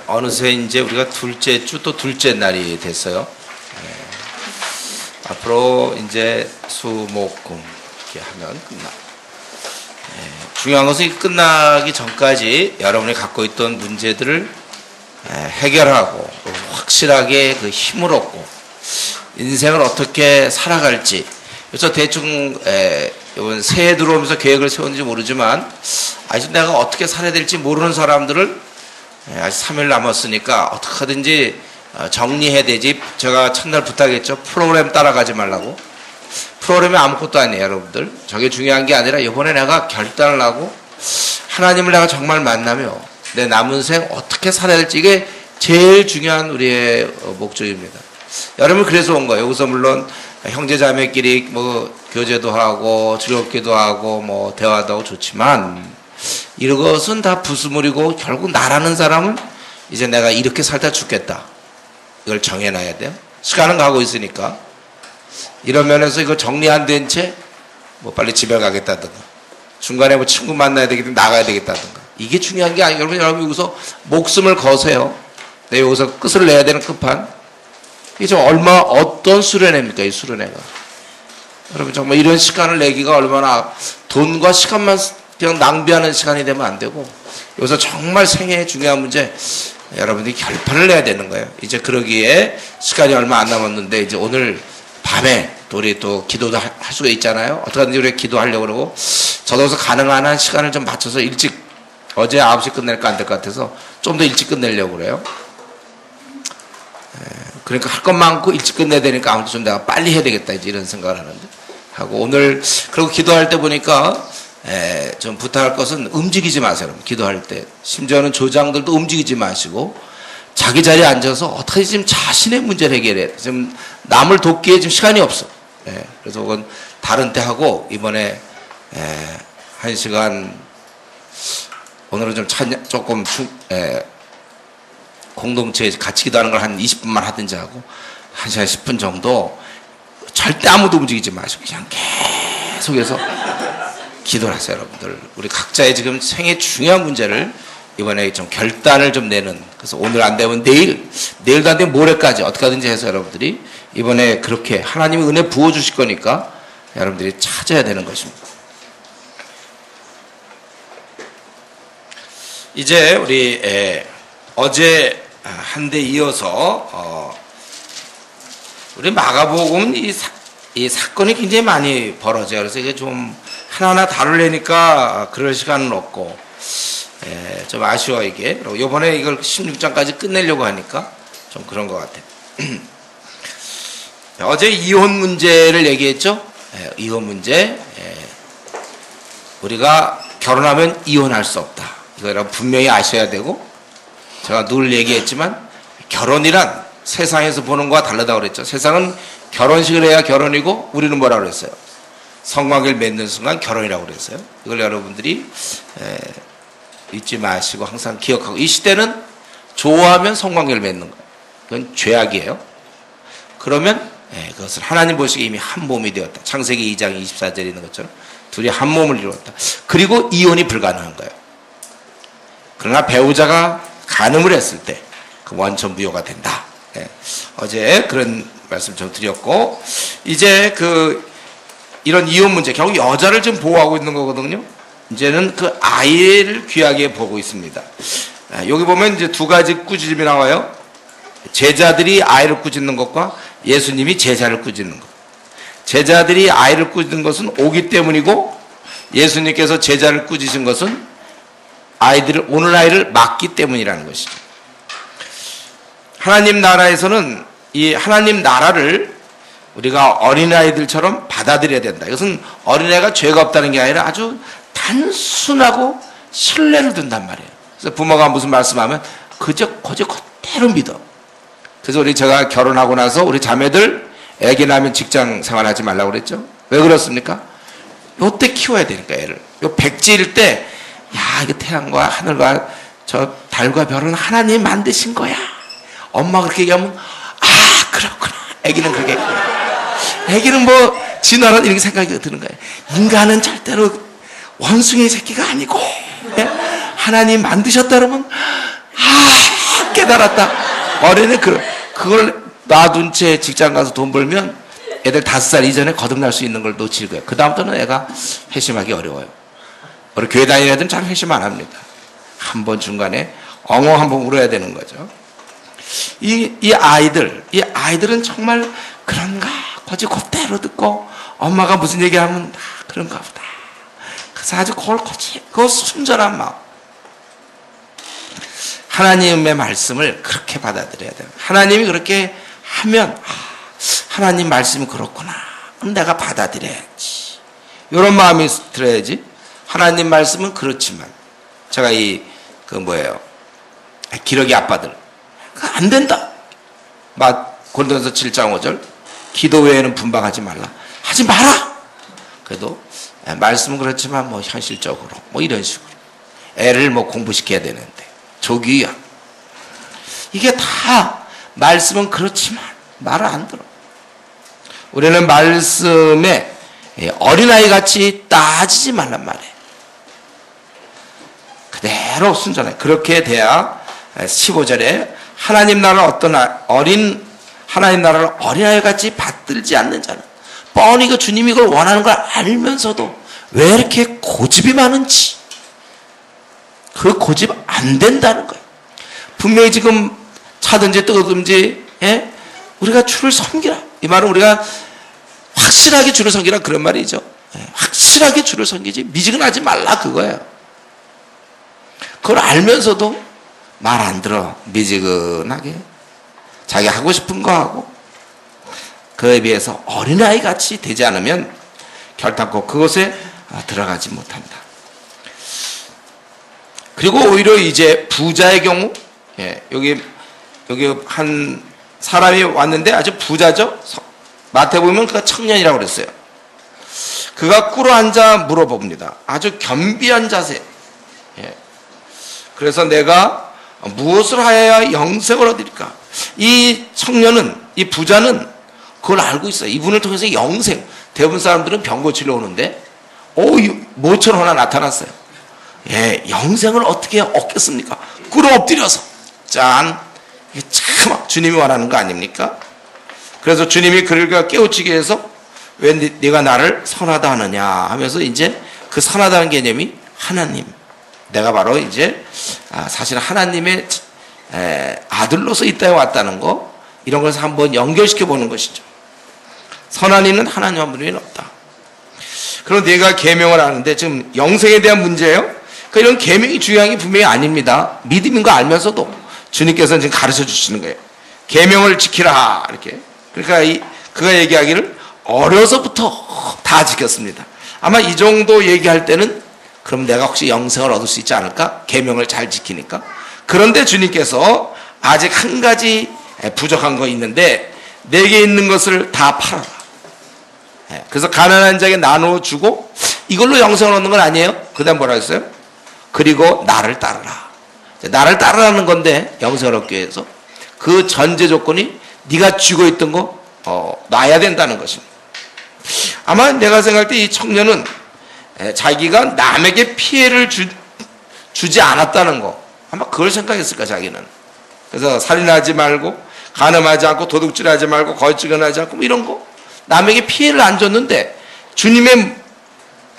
어느새 이제 우리가 둘째 주 또 둘째 날이 됐어요. 앞으로 이제 수, 목, 금 이렇게 하면 끝나. 중요한 것은 끝나기 전까지 여러분이 갖고 있던 문제들을 해결하고 확실하게 그 힘을 얻고 인생을 어떻게 살아갈지. 그래서 대충 이번 새해 들어오면서 계획을 세웠는지 모르지만 아직 내가 어떻게 살아야 될지 모르는 사람들을 아직 3일 남았으니까 어떻게 하든지 정리해야 되지. 제가 첫날 부탁했죠. 프로그램 따라가지 말라고. 프로그램이 아무것도 아니에요, 여러분들. 저게 중요한 게 아니라 이번에 내가 결단을 하고 하나님을 내가 정말 만나며 내 남은 생 어떻게 살아야 될지, 이게 제일 중요한 우리의 목적입니다. 여러분, 그래서 온 거예요. 여기서 물론 형제 자매끼리 뭐 교제도 하고 즐겁기도 하고 뭐 대화도 하고 좋지만 이것은 다 부수물이고 결국 나라는 사람은 이제 내가 이렇게 살다 죽겠다. 이걸 정해놔야 돼요. 시간은 가고 있으니까. 이런 면에서 이거 정리 안 된 채 뭐 빨리 집에 가겠다든가 중간에 뭐 친구 만나야 되겠다 나가야 되겠다든가 이게 중요한 게 아니에요. 여러분 여기서 목숨을 거세요. 내 여기서 끝을 내야 되는 끝판. 이게 좀 어떤 수련회입니까, 이 수련회가. 여러분 정말 이런 시간을 내기가 얼마나 돈과 시간만 그냥 낭비하는 시간이 되면 안 되고 여기서 정말 생애의 중요한 문제 여러분들이 결판을 내야 되는 거예요. 이제 그러기에 시간이 얼마 안 남았는데 이제 오늘 밤에 우리 또 기도도 할 수가 있잖아요. 어떻게 하든지 우리 기도하려고 그러고 저도 그래서 가능한 한 시간을 좀 맞춰서 일찍 어제 9시 끝낼까 안 될 것 같아서 좀 더 일찍 끝내려고 그래요. 그러니까 할 것 많고 일찍 끝내야 되니까 아무튼 좀 내가 빨리 해야 되겠다 이제 이런 생각을 하는데 하고 오늘 그리고 기도할 때 보니까 좀 부탁할 것은 움직이지 마세요. 여러분. 기도할 때 심지어는 조장들도 움직이지 마시고 자기 자리에 앉아서 어떻게 지금 자신의 문제를 해결해. 지금 남을 돕기에 지금 시간이 없어. 그래서 그건 다른 때 하고 이번에 1시간 오늘은 좀 조금 공동체에 같이 기도하는 걸 한 20분만 하든지 하고 1시간 10분 정도 절대 아무도 움직이지 마시고 그냥 계속해서 기도를 하세요, 여러분들. 우리 각자의 지금 생애 중요한 문제를 이번에 좀 결단을 좀 내는. 그래서 오늘 안 되면 내일도 안 되면 모레까지 어떻게 하든지 해서 여러분들이 이번에 그렇게 하나님이 은혜 부어주실 거니까 여러분들이 찾아야 되는 것입니다. 이제 우리 어제 한 대 이어서 우리 마가복음 이 사건이 굉장히 많이 벌어져요. 그래서 이게 좀 하나하나 다루려니까 그럴 시간은 없고 좀 아쉬워 이게. 그리고 이번에 이걸 16장까지 끝내려고 하니까 좀 그런 것 같아요. 어제 이혼 문제를 얘기했죠. 이혼 문제. 우리가 결혼하면 이혼할 수 없다. 이거 여러분 분명히 아셔야 되고 제가 늘 얘기했지만 결혼이란 세상에서 보는 거와 다르다고 그랬죠. 세상은 결혼식을 해야 결혼이고 우리는 뭐라고 그랬어요? 성관계를 맺는 순간 결혼이라고 그랬어요. 이걸 여러분들이 잊지 마시고 항상 기억하고 이 시대는 좋아하면 성관계를 맺는 거예요. 그건 죄악이에요. 그러면 그것을 하나님 보시기에 이미 한 몸이 되었다. 창세기 2장 24절에 있는 것처럼 둘이 한 몸을 이루었다. 그리고 이혼이 불가능한 거예요. 그러나 배우자가 간음을 했을 때 그 원천 무효가 된다. 어제 그런 말씀 좀 드렸고 이제 이런 이혼 문제 결국 여자를 좀 보호하고 있는 거거든요. 이제는 그 아이를 귀하게 보고 있습니다. 여기 보면 이제 두 가지 꾸짖음이 나와요. 제자들이 아이를 꾸짖는 것과 예수님이 제자를 꾸짖는 것. 제자들이 아이를 꾸짖는 것은 오기 때문이고 예수님께서 제자를 꾸짖은 것은 오늘 아이를 낳기 때문이라는 것이죠. 하나님 나라에서는 이 하나님 나라를 우리가 어린아이들처럼 받아들여야 된다. 이것은 어린아이가 죄가 없다는 게 아니라 아주 단순하고 신뢰를 둔단 말이에요. 그래서 부모가 무슨 말씀하면 그저 그대로 믿어. 그래서 제가 결혼하고 나서 우리 자매들 애기 낳으면 직장 생활하지 말라고 그랬죠. 왜 그렇습니까? 요때 키워야 되니까 애를. 요 백지일 때 야, 이거 태양과 하늘과 저 달과 별은 하나님이 만드신 거야. 엄마가 그렇게 얘기하면 아, 그렇구나. 애기는 그렇게 애기는 뭐 진화란 이렇게 생각이 드는 거예요. 인간은 절대로 원숭이 새끼가 아니고 하나님 만드셨다 그러면 아, 깨달았다. 어린애 그걸 놔둔 채 직장 가서 돈 벌면 애들 5살 이전에 거듭날 수 있는 걸 놓칠 거예요. 그 다음부터는 애가 회심하기 어려워요. 우리 교회 다니는 애들은 잘 회심 안 합니다. 한 번 중간에 엉엉 한 번 울어야 되는 거죠. 이 아이들은 정말 그런가 거지 그대로 듣고 엄마가 무슨 얘기하면 다 그런가 보다. 그래서 아주 그 순전한 마음. 하나님의 말씀을 그렇게 받아들여야 돼요. 하나님이 그렇게 하면 하나님 말씀이 그렇구나. 그럼 내가 받아들여야지. 이런 마음이 들어야지. 하나님 말씀은 그렇지만 제가 기러기 아빠들 안 된다. 고린도전서 7장 5절 기도 외에는 분방하지 말라. 하지 마라. 그래도 말씀은 그렇지만 현실적으로 이런 식으로 애를 공부시켜야 되는데 조기야. 이게 다 말씀은 그렇지만 말을 안 들어. 우리는 말씀에 어린아이 같이 따지지 말란 말이에요. 그대로 순전해. 그렇게 돼야 15절에 하나님 나라를 하나님 나라를 어린아이 같이 받들지 않는 자는 뻔히 주님이 이걸 원하는 걸 알면서도 왜 이렇게 고집이 많은지 그 고집 안 된다는 거예요. 분명히 지금 차든지 뜨거든지 우리가 주를 섬기라. 이 말은 우리가 확실하게 주를 섬기라 그런 말이죠. 확실하게 주를 섬기지 미지근하지 말라 그거예요. 그걸 알면서도 말 안 들어. 미지근하게 자기 하고 싶은 거 하고 그에 비해서 어린아이 같이 되지 않으면 결단코 그곳에 들어가지 못한다. 그리고 오히려 이제 부자의 경우 여기 한 사람이 왔는데 아주 부자죠. 마태복음은 그가 청년이라고 그랬어요. 그가 꿇어 앉아 물어봅니다. 아주 겸비한 자세. 그래서 내가 무엇을 하여야 영생을 얻을까? 이 청년은, 이 부자는 그걸 알고 있어요. 이분을 통해서 영생. 대부분 사람들은 병 고치러 오는데 모처럼 하나 나타났어요. 영생을 어떻게 얻겠습니까? 꿇어 엎드려서 짠. 이게 참 주님이 원하는 거 아닙니까? 그래서 주님이 그를 깨우치기 위해서 왜 네가 나를 선하다 하느냐 하면서 이제 그 선하다는 개념이 하나님. 내가 바로 이제 사실 하나님의 아들로서 이 땅에 왔다는 거 이런 것을 한번 연결시켜 보는 것이죠. 선한 이는 하나님 한 분이 없다. 그럼 네가 계명을 하는데 지금 영생에 대한 문제예요. 그러니까 이런 계명이 중요한 게 분명히 아닙니다. 믿음인 거 알면서도 주님께서는 지금 가르쳐 주시는 거예요. 계명을 지키라 이렇게. 그러니까 그가 얘기하기를 어려서부터 다 지켰습니다. 아마 이 정도 얘기할 때는 그럼 내가 혹시 영생을 얻을 수 있지 않을까? 계명을 잘 지키니까. 그런데 주님께서 아직 한 가지 부족한 거 있는데 내게 있는 것을 다 팔아라. 그래서 가난한 자에게 나누어 주고 이걸로 영생을 얻는 건 아니에요. 그 다음 뭐라 했어요? 그리고 나를 따르라. 나를 따르라는 건데 영생을 얻기 위해서 그 전제 조건이 네가 쥐고 있던 거 놔야 된다는 것입니다. 아마 내가 생각할 때 이 청년은 자기가 남에게 피해를 주지 않았다는 거 아마 그걸 생각했을까 자기는. 그래서 살인하지 말고 간음하지 않고 도둑질하지 말고 거짓증언하지 않고 이런 거 남에게 피해를 안 줬는데 주님의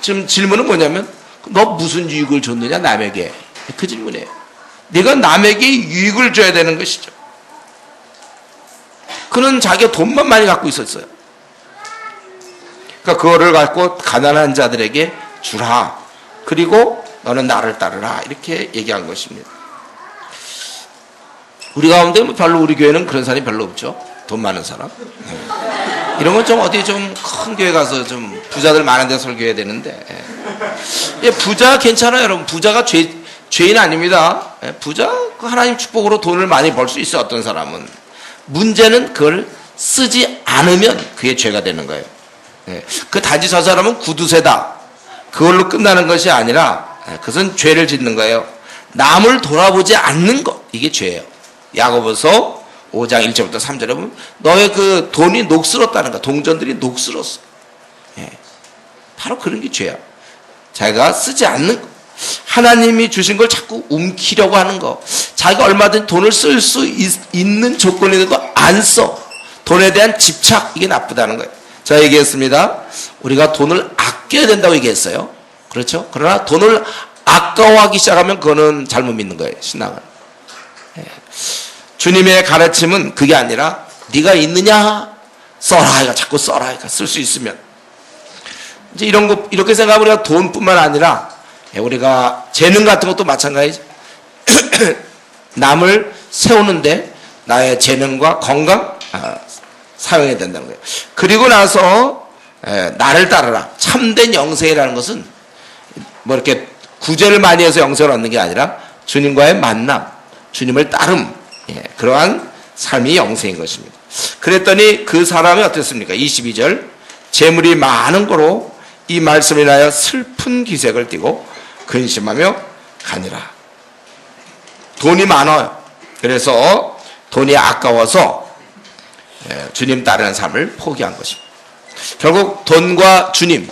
지금 질문은 뭐냐면 너 무슨 유익을 줬느냐 남에게. 그 질문이에요. 네가 남에게 유익을 줘야 되는 것이죠. 그는 자기가 돈만 많이 갖고 있었어요. 그러니까 그거를 갖고 가난한 자들에게 주라. 그리고 너는 나를 따르라. 이렇게 얘기한 것입니다. 우리 가운데 별로 우리 교회는 그런 사람이 별로 없죠. 돈 많은 사람. 이런 건 좀 어디 좀 큰 교회 가서 좀 부자들 많은 데 설교해야 되는데. 부자 괜찮아요, 여러분. 부자가 죄인 아닙니다. 부자 하나님 축복으로 돈을 많이 벌 수 있어요. 어떤 사람은. 문제는 그걸 쓰지 않으면 그게 죄가 되는 거예요. 그 단지 저 사람은 구두쇠다. 그걸로 끝나는 것이 아니라 그것은 죄를 짓는 거예요. 남을 돌아보지 않는 것. 이게 죄예요. 야고보서 5장 1절부터 3절에 보면 너의 그 돈이 녹슬었다는 거야. 동전들이 녹슬었어. 바로 그런 게 죄야. 자기가 쓰지 않는 것. 하나님이 주신 걸 자꾸 움키려고 하는 거. 자기가 얼마든 돈을 쓸 수 있는 조건인데도 안 써. 돈에 대한 집착, 이게 나쁘다는 거예요. 제가 얘기했습니다. 우리가 돈을 아껴야 된다고 얘기했어요. 그렇죠? 그러나 돈을 아까워하기 시작하면 그거는 잘못 믿는 거예요, 신앙은. 주님의 가르침은 그게 아니라 네가 있느냐? 써라. 이거 자꾸 써라. 이거 쓸 수 있으면. 이제 이런 거, 이렇게 생각하면 우리가 돈뿐만 아니라 우리가 재능 같은 것도 마찬가지죠. 남을 세우는데 나의 재능과 건강 사용해야 된다는 거예요. 그리고 나서 나를 따르라. 참된 영생이라는 것은 뭐 이렇게 구제를 많이 해서 영생을 얻는 게 아니라 주님과의 만남, 주님을 따름, 그러한 삶이 영생인 것입니다. 그랬더니 그 사람이 어땠습니까? 22절, 재물이 많은 거로 이 말씀을 인하여 슬픈 기색을 띠고 근심하며 가니라. 돈이 많아요. 그래서 돈이 아까워서 주님 따르는 삶을 포기한 것입니다. 결국 돈과 주님,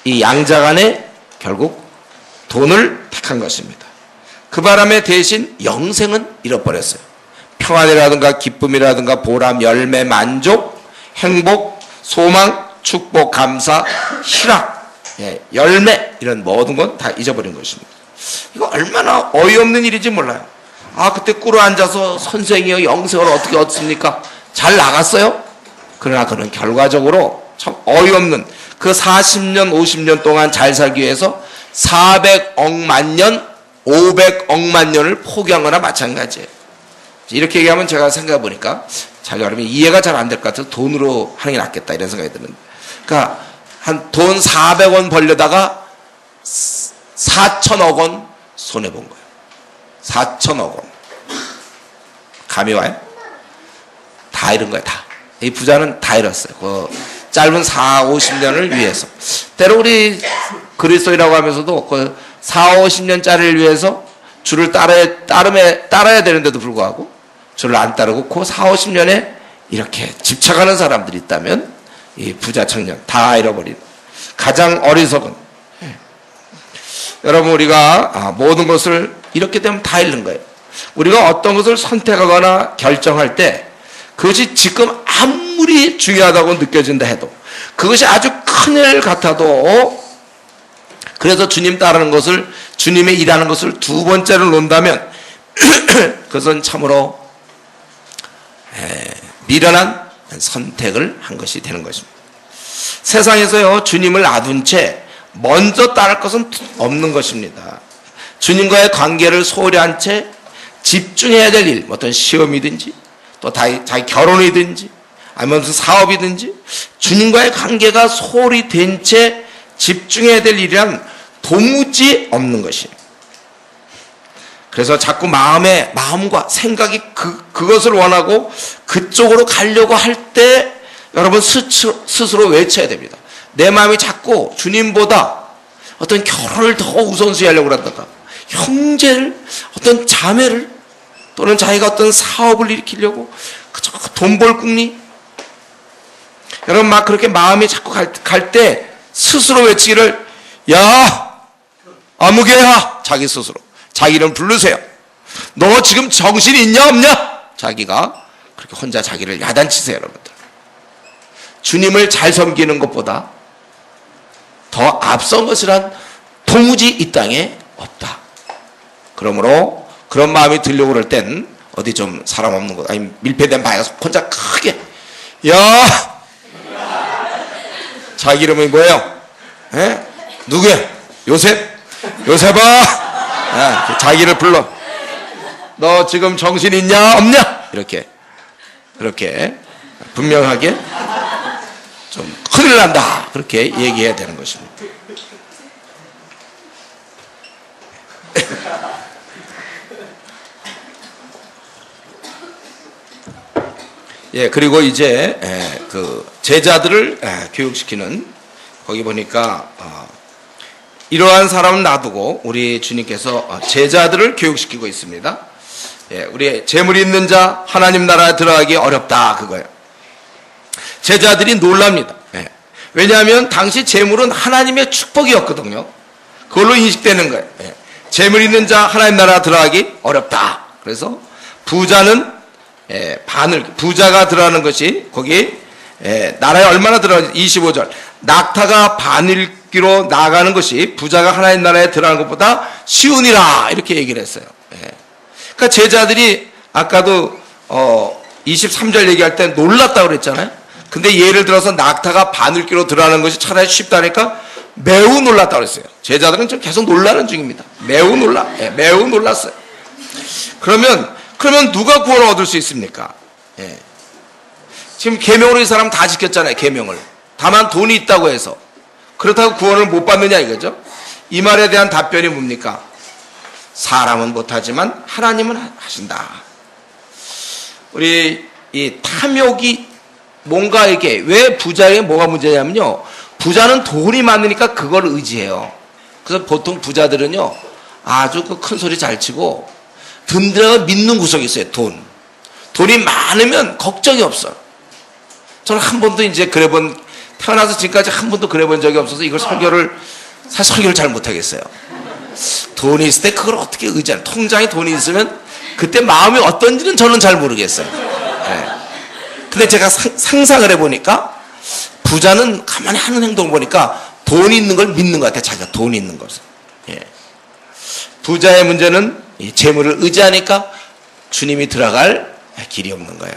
이 양자 간에 결국 돈을 택한 것입니다. 그 바람에 대신 영생은 잃어버렸어요. 평안이라든가 기쁨이라든가 보람, 열매, 만족, 행복, 소망, 축복, 감사, 희락, 열매, 이런 모든 건 다 잊어버린 것입니다. 이거 얼마나 어이없는 일인지 몰라요. 아, 그때 꿇어 앉아서 선생이요, 영생을 어떻게 얻습니까? 잘 나갔어요? 그러나 그는 결과적으로 참 어이없는 그 40년, 50년 동안 잘 살기 위해서 400억만 년, 500억만 년을 포기한 거나 마찬가지예요. 이렇게 얘기하면 제가 생각해 보니까 잘 여러분 이해가 잘 안 될 것 같아서 돈으로 하는 게 낫겠다 이런 생각이 드는데, 그러니까 한 돈 400원 벌려다가 4천억 원 손해본 거예요. 4천억 원. 감이 와요? 다 잃은 거예요. 다. 이 부자는 다 잃었어요. 그 짧은 4, 50년을 위해서. 때로 우리 그리스도인이라고 하면서도 그 4, 50년짜리를 위해서 주를 따라야 되는데도 불구하고 주를 안 따르고 그 4, 50년에 이렇게 집착하는 사람들이 있다면 이 부자 청년 다 잃어버린 가장 어리석은, 여러분 우리가 모든 것을 이렇게 되면 다 잃는 거예요. 우리가 어떤 것을 선택하거나 결정할 때 그것이 지금 아무리 중요하다고 느껴진다 해도, 그것이 아주 큰일 같아도, 그래서 주님 따르는 것을, 주님의 일하는 것을 두 번째로 놓는다면 그것은 참으로 미련한 선택을 한 것이 되는 것입니다. 세상에서요, 주님을 놔둔 채 먼저 따를 것은 없는 것입니다. 주님과의 관계를 소홀히 한 채 집중해야 될 일, 어떤 시험이든지 또 자기 결혼이든지 아니면 무슨 사업이든지 주님과의 관계가 소홀히 된 채 집중해야 될 일이란 도무지 없는 것이에요. 그래서 자꾸 마음과 생각이 그것을 원하고 그쪽으로 가려고 할 때 여러분 스스로 외쳐야 됩니다. 내 마음이 자꾸 주님보다 어떤 결혼을 더 우선시하려고 그런다가 형제를, 어떤 자매를, 또는 자기가 어떤 사업을 일으키려고 그저 돈 벌 궁리. 여러분 막 그렇게 마음이 자꾸 갈 때 스스로 외치기를, 야 아무개야, 자기 스스로 자기 이름 부르세요. 너 지금 정신이 있냐 없냐? 자기가 그렇게 혼자 자기를 야단치세요. 여러분들, 주님을 잘 섬기는 것보다 더 앞선 것이란 도무지 이 땅에 없다. 그러므로 그런 마음이 들려고 그럴 땐 어디 좀 사람 없는 곳, 아니 밀폐된 바에 가서 혼자 크게, 야 자기 이름이 뭐예요? 누구야? 요셉아, 자기를 불러. 너 지금 정신 있냐 없냐? 이렇게 그렇게 분명하게 좀 큰일 난다 그렇게 얘기해야 되는 것입니다. 예, 그리고 이제 그 제자들을 교육시키는, 거기 보니까 이러한 사람은 놔두고 우리 주님께서 제자들을 교육시키고 있습니다. 예, 우리 재물이 있는 자 하나님 나라에 들어가기 어렵다, 그거예요. 제자들이 놀랍니다. 예. 왜냐하면 당시 재물은 하나님의 축복이었거든요. 그걸로 인식되는 거예요. 예. 재물 있는 자 하나님 나라 들어가기 어렵다. 그래서 부자는 부자가 들어가는 것이 거기 나라에 얼마나 들어가는지 25절 낙타가 바늘귀로 나가는 것이 부자가 하나님 나라에 들어가는 것보다 쉬우니라 이렇게 얘기를 했어요. 그러니까 제자들이 아까도 23절 얘기할 때 놀랐다고 그랬잖아요. 근데 예를 들어서 낙타가 바늘귀로 들어가는 것이 차라리 쉽다니까 매우 놀랐다고 그랬어요. 제자들은 지금 계속 놀라는 중입니다. 매우 놀랐어요. 그러면 누가 구원을 얻을 수 있습니까? 지금 계명으로 이 사람 다 지켰잖아요. 계명을. 다만 돈이 있다고 해서 그렇다고 구원을 못 받느냐 이거죠. 이 말에 대한 답변이 뭡니까? 사람은 못하지만 하나님은 하신다. 우리 이 탐욕이 뭔가 이게 왜 부자에게 뭐가 문제냐면요. 부자는 돈이 많으니까 그걸 의지해요. 그래서 보통 부자들은요 아주 그 큰 소리 잘 치고 든든하게 믿는 구석이 있어요. 돈이 많으면 걱정이 없어요. 저는 한 번도 이제 태어나서 지금까지 한 번도 그래본 적이 없어서 이걸 설교를 잘 못하겠어요. 돈이 있을 때 그걸 어떻게 의지하는, 통장에 돈이 있으면 그때 마음이 어떤지는 저는 잘 모르겠어요. 근데 제가 상상을 해보니까 부자는 가만히 하는 행동을 보니까 돈이 있는 걸 믿는 것 같아요. 자기가 돈이 있는 것을. 부자의 문제는 재물을 의지하니까 주님이 들어갈 길이 없는 거예요.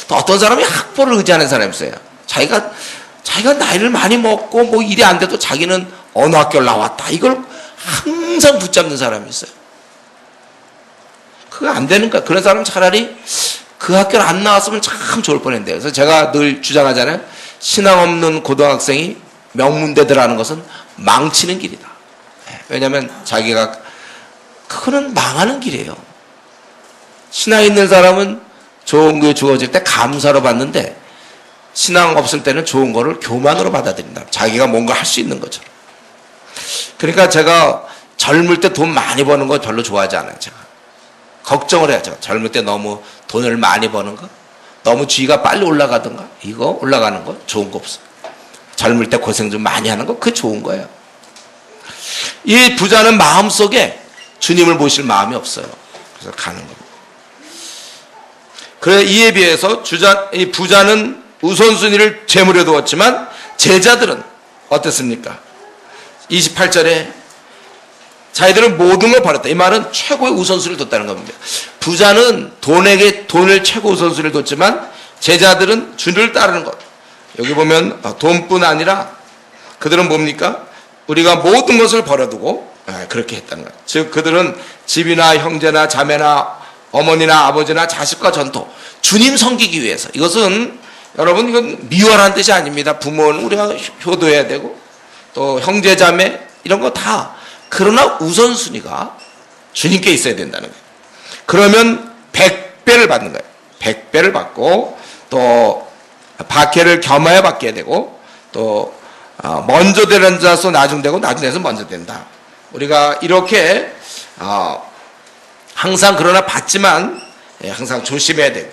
또 어떤 사람이 학벌을 의지하는 사람이 있어요. 자기가 나이를 많이 먹고 뭐 일이 안 돼도 자기는 어느 학교를 나왔다. 이걸 항상 붙잡는 사람이 있어요. 그거 안 되는 거야. 그런 사람은 차라리 그 학교를 안 나왔으면 참 좋을 뻔했는데요. 그래서 제가 늘 주장하잖아요. 신앙 없는 고등학생이 명문대 들어가는 것은 망치는 길이다. 왜냐하면 그거는 망하는 길이에요. 신앙 있는 사람은 좋은 게 주어질 때 감사로 받는데 신앙 없을 때는 좋은 거를 교만으로 받아들인다. 자기가 뭔가 할 수 있는 것처럼. 그러니까 제가 젊을 때 돈 많이 버는 거 별로 좋아하지 않아요. 제가 걱정을 해요. 제가 젊을 때 너무 돈을 많이 버는 거, 너무 주의가 빨리 올라가던가, 이거 올라가는 거 좋은 거 없어요. 젊을 때 고생 좀 많이 하는 거 그게 좋은 거예요. 이 부자는 마음속에 주님을 모실 마음이 없어요. 그래서 가는 겁니다. 그래 이에 비해서 이 부자는 우선순위를 재물에 두었지만 제자들은 어땠습니까? 28절에 자기들은 모든 걸 버렸다. 이 말은 최고의 우선순위를 뒀다는 겁니다. 부자는 돈을 최고 우선순위를 뒀지만 제자들은 주를 따르는 것. 여기 보면 돈뿐 아니라 그들은 뭡니까? 우리가 모든 것을 버려두고 그렇게 했다는 거예요. 즉 그들은 집이나 형제나 자매나 어머니나 아버지나 자식과 전토, 주님 섬기기 위해서. 이것은 여러분 이건 미워라는 뜻이 아닙니다. 부모는 우리가 효도해야 되고 또 형제 자매 이런 거 다. 그러나 우선순위가 주님께 있어야 된다는 거예요. 그러면 100배를 받는 거예요. 100배를 받고 또 박해를 겸하여 받게 되고 또 먼저 되는 자서 나중되고 나중에서 먼저 된다. 우리가 이렇게 항상 그러나 받지만 항상 조심해야 되고,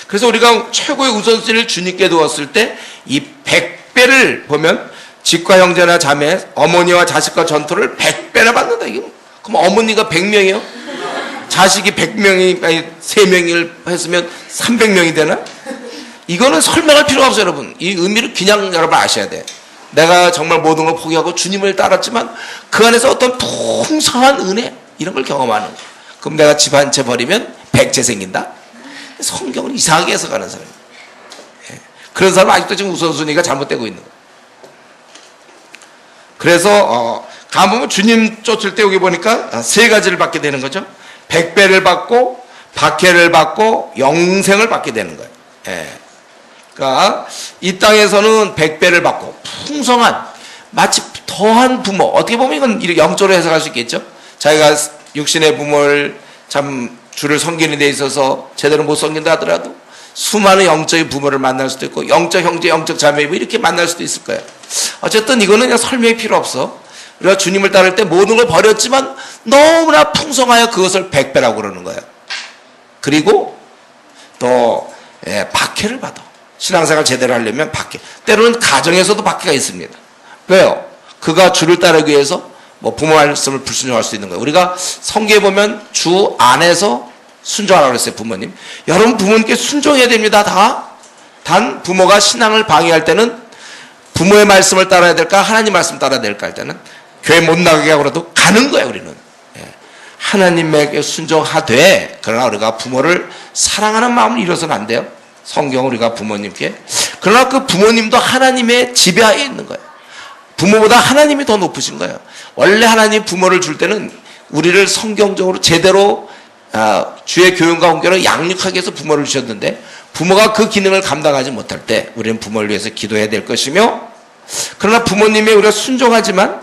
그래서 우리가 최고의 우선순위를 주님께 두었을 때 이 100배를 보면 집과 형제나 자매, 어머니와 자식과 전토를 100배나 받는다. 이거 그럼 어머니가 100명이요? 자식이 100명이 아니 3명을 했으면 300명이 되나? 이거는 설명할 필요가 없어요, 여러분. 이 의미를 그냥 여러분 아셔야 돼. 내가 정말 모든 걸 포기하고 주님을 따랐지만 그 안에서 어떤 풍성한 은혜 이런 걸 경험하는 거예요. 그럼 내가 집 한 채 버리면 100채 생긴다? 성경을 이상하게 해석하는 사람이에요. 그런 사람은 아직도 지금 우선순위가 잘못되고 있는 거예요. 그래서 가보면 주님 쫓을 때 여기 보니까 세 가지를 받게 되는 거죠. 100배를 받고 박해를 받고 영생을 받게 되는 거예요. 그러니까 이 땅에서는 100배를 받고 풍성한 마치 더한 부모, 어떻게 보면 이건 이렇게 영적으로 해석할 수 있겠죠. 자기가 육신의 부모를 참 주를 섬기는 데 있어서 제대로 못 섬긴다 하더라도 수많은 영적인 부모를 만날 수도 있고 영적 형제, 영적 자매 이렇게 만날 수도 있을 거예요. 어쨌든 이거는 그냥 설명이 필요 없어. 우리가 주님을 따를 때 모든 걸 버렸지만 너무나 풍성하여 그것을 100배라고 그러는 거예요. 그리고 또 박해를 받아. 신앙생활 제대로 하려면 박해. 때로는 가정에서도 박해가 있습니다. 왜요? 그가 주를 따르기 위해서 뭐 부모 말씀을 불순종할 수 있는 거예요. 우리가 성경에 보면 주 안에서 순종하라고 그랬어요. 부모님. 여러분 부모님께 순종해야 됩니다. 다. 단 부모가 신앙을 방해할 때는 부모의 말씀을 따라야 될까 하나님 말씀 따라야 될까 할 때는 교회 못 나가게 하고라도 가는 거예요. 우리는. 하나님에게 순종하되 그러나 우리가 부모를 사랑하는 마음을 잃어서는 안 돼요. 성경 우리가 부모님께. 그러나 그 부모님도 하나님의 지배하에 있는 거예요. 부모보다 하나님이 더 높으신 거예요. 원래 하나님 부모를 줄 때는 우리를 성경적으로 제대로 주의 교훈과 훈계로 양육하기 위해서 부모를 주셨는데 부모가 그 기능을 감당하지 못할 때 우리는 부모를 위해서 기도해야 될 것이며 그러나 부모님의 우리가 순종하지만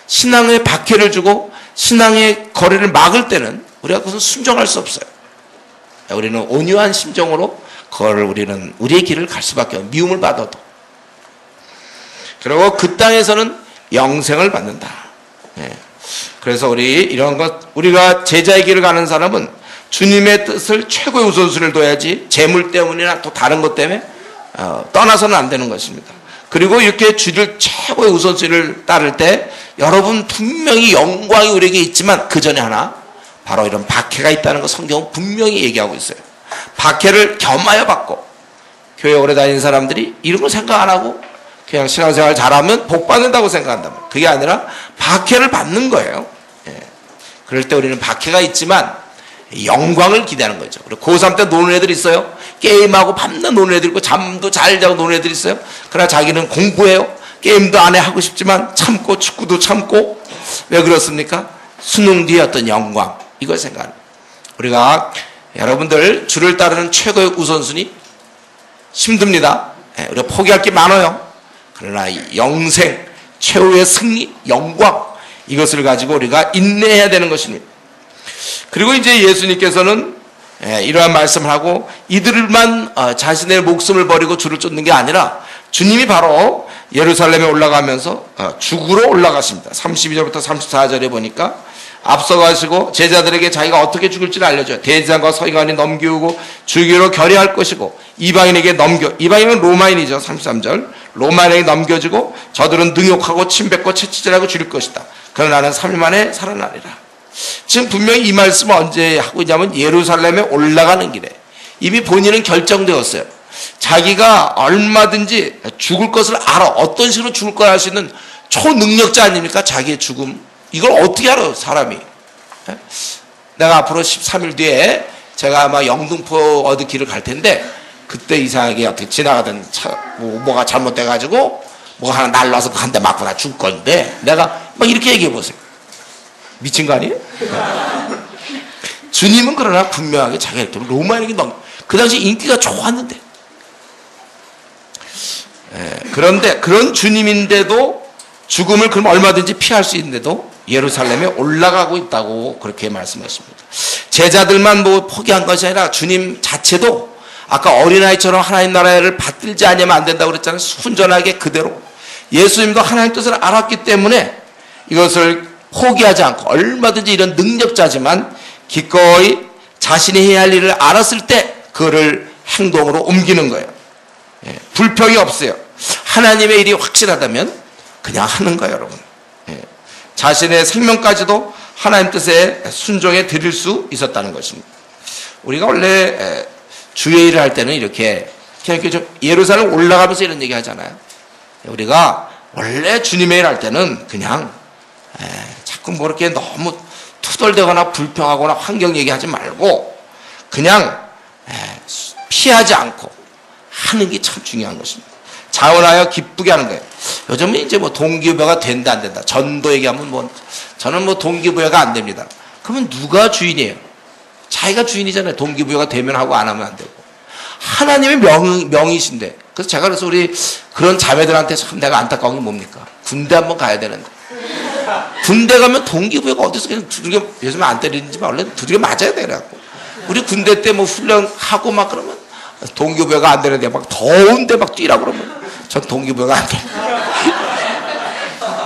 신앙의 박해를 주고 신앙의 거리를 막을 때는 우리가 그것은 순종할 수 없어요. 우리는 온유한 심정으로 그걸 우리는 우리의 길을 갈 수밖에 없어요. 미움을 받아도. 그리고 그 땅에서는 영생을 받는다. 그래서 이런 것 우리가 제자의 길을 가는 사람은 주님의 뜻을 최고의 우선순위를 둬야지 재물 때문이나 또 다른 것 때문에 떠나서는 안 되는 것입니다. 그리고 이렇게 주를 최고의 우선순위를 따를 때 여러분 분명히 영광이 우리에게 있지만 그 전에 하나 바로 이런 박해가 있다는 거 성경은 분명히 얘기하고 있어요. 박해를 겸하여 받고 교회 오래 다니는 사람들이 이런 거 생각 안 하고 그냥 신앙생활 잘하면 복 받는다고 생각한다면 그게 아니라 박해를 받는 거예요. 그럴 때 우리는 박해가 있지만 영광을 기대하는 거죠. 그리고 고3 때 노는 애들 있어요. 게임하고 밤낮 노는 애들 있고 잠도 잘 자고 노는 애들 있어요. 그러나 자기는 공부해요. 게임도 안 해 하고 싶지만 참고 축구도 참고 왜 그렇습니까? 수능 뒤에 어떤 영광 이걸 생각하는 거예요. 우리가 여러분들 주를 따르는 최고의 우선순위 힘듭니다. 우리가 포기할 게 많아요. 그러나 영생, 최후의 승리, 영광 이것을 가지고 우리가 인내해야 되는 것입니다. 그리고 이제 예수님께서는 이러한 말씀을 하고 이들만 자신의 목숨을 버리고 주를 쫓는 게 아니라 주님이 바로 예루살렘에 올라가면서 죽으러 올라가십니다. 32절부터 34절에 보니까 앞서가시고 제자들에게 자기가 어떻게 죽을지를 알려줘요. 대제사장과 서기관이 넘기우고 주기로 결의할 것이고 이방인은 로마인이죠. 33절 로마인에게 넘겨주고 저들은 능욕하고 침뱉고 채찍질하고 죽일 것이다. 그러나 나는 3일 만에 살아나리라. 지금 분명히 이 말씀을 언제 하고 있냐면 예루살렘에 올라가는 길에 이미 본인은 결정되었어요. 자기가 얼마든지 죽을 것을 알아. 어떤 식으로 죽을 걸 알 수 있는 초능력자 아닙니까? 자기의 죽음. 이걸 어떻게 알아요, 사람이? 내가 앞으로 13일 뒤에 제가 아마 영등포 어디 길을 갈 텐데 그때 이상하게 어떻게 지나가던 차, 뭐가 잘못돼가지고 뭐가 하나 날라서 한 대 맞고 나 죽을 건데 내가 막 이렇게 얘기해 보세요. 미친 거 아니에요? 주님은 그러나 분명하게 자기가 로마인에게 그 당시 인기가 좋았는데 그런데 그런 주님인데도 죽음을 그럼 얼마든지 피할 수 있는데도 예루살렘에 올라가고 있다고 그렇게 말씀하십니다. 제자들만 뭐 포기한 것이 아니라 주님 자체도 아까 어린아이처럼 하나님 나라를 받들지 않으면 안 된다고 그랬잖아요. 순전하게 그대로 예수님도 하나님 뜻을 알았기 때문에 이것을 포기하지 않고 얼마든지 이런 능력자지만 기꺼이 자신이 해야 할 일을 알았을 때 그거를 행동으로 옮기는 거예요. 불평이 없어요. 하나님의 일이 확실하다면 그냥 하는 거예요, 여러분. 자신의 생명까지도 하나님 뜻에 순종해 드릴 수 있었다는 것입니다. 우리가 원래 주의 일을 할 때는 이렇게 그냥 이렇게 좀 예루살렘 올라가면서 이런 얘기 하잖아요. 우리가 원래 주님의 일을 할 때는 그냥 자꾸 뭐 이렇게 너무 투덜대거나 불평하거나 환경 얘기하지 말고 그냥 피하지 않고 하는 게 참 중요한 것입니다. 자원하여 기쁘게 하는 거예요. 요즘은 이제 뭐 동기부여가 된다 안 된다. 전도 얘기하면 뭐 저는 뭐 동기부여가 안 됩니다. 그러면 누가 주인이에요? 자기가 주인이잖아요. 동기부여가 되면 하고 안 하면 안 되고. 하나님의 명이신데. 그래서 제가 그래서 우리 그런 자매들한테 참 내가 안타까운 게 뭡니까? 군대 한번 가야 되는데. 군대 가면 동기부여가 어디서 그냥 두들겨, 요즘에 안 때리는지만 원래 두들겨 맞아야 되라고. 우리 군대 때 뭐 훈련하고 막 그러면 동기부여가 안 되는데 막 더운데 막 뛰라 그러면 전 동기부여가 안 돼.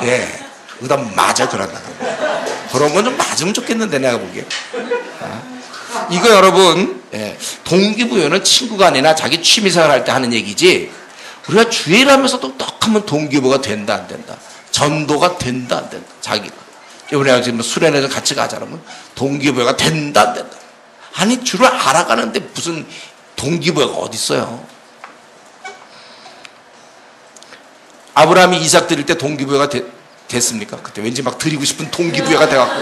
예. 그다음 맞아 그러다가. 그런 건 좀 맞으면 좋겠는데 내가 보기에. 이거 여러분 동기부여는 친구가 아니라 자기 취미생활 할 때 하는 얘기지 우리가 주일 하면서도 떡 하면 동기부여가 된다 안 된다 전도가 된다 안 된다 자기가 이번에 지금 수련회에서 같이 가자 그러면 동기부여가 된다 안 된다. 아니 주를 알아가는데 무슨 동기부여가 어디 있어요? 아브라함이 이삭 드릴 때 동기부여가 됐습니까? 그때 왠지 막 드리고 싶은 동기부여가 돼갖고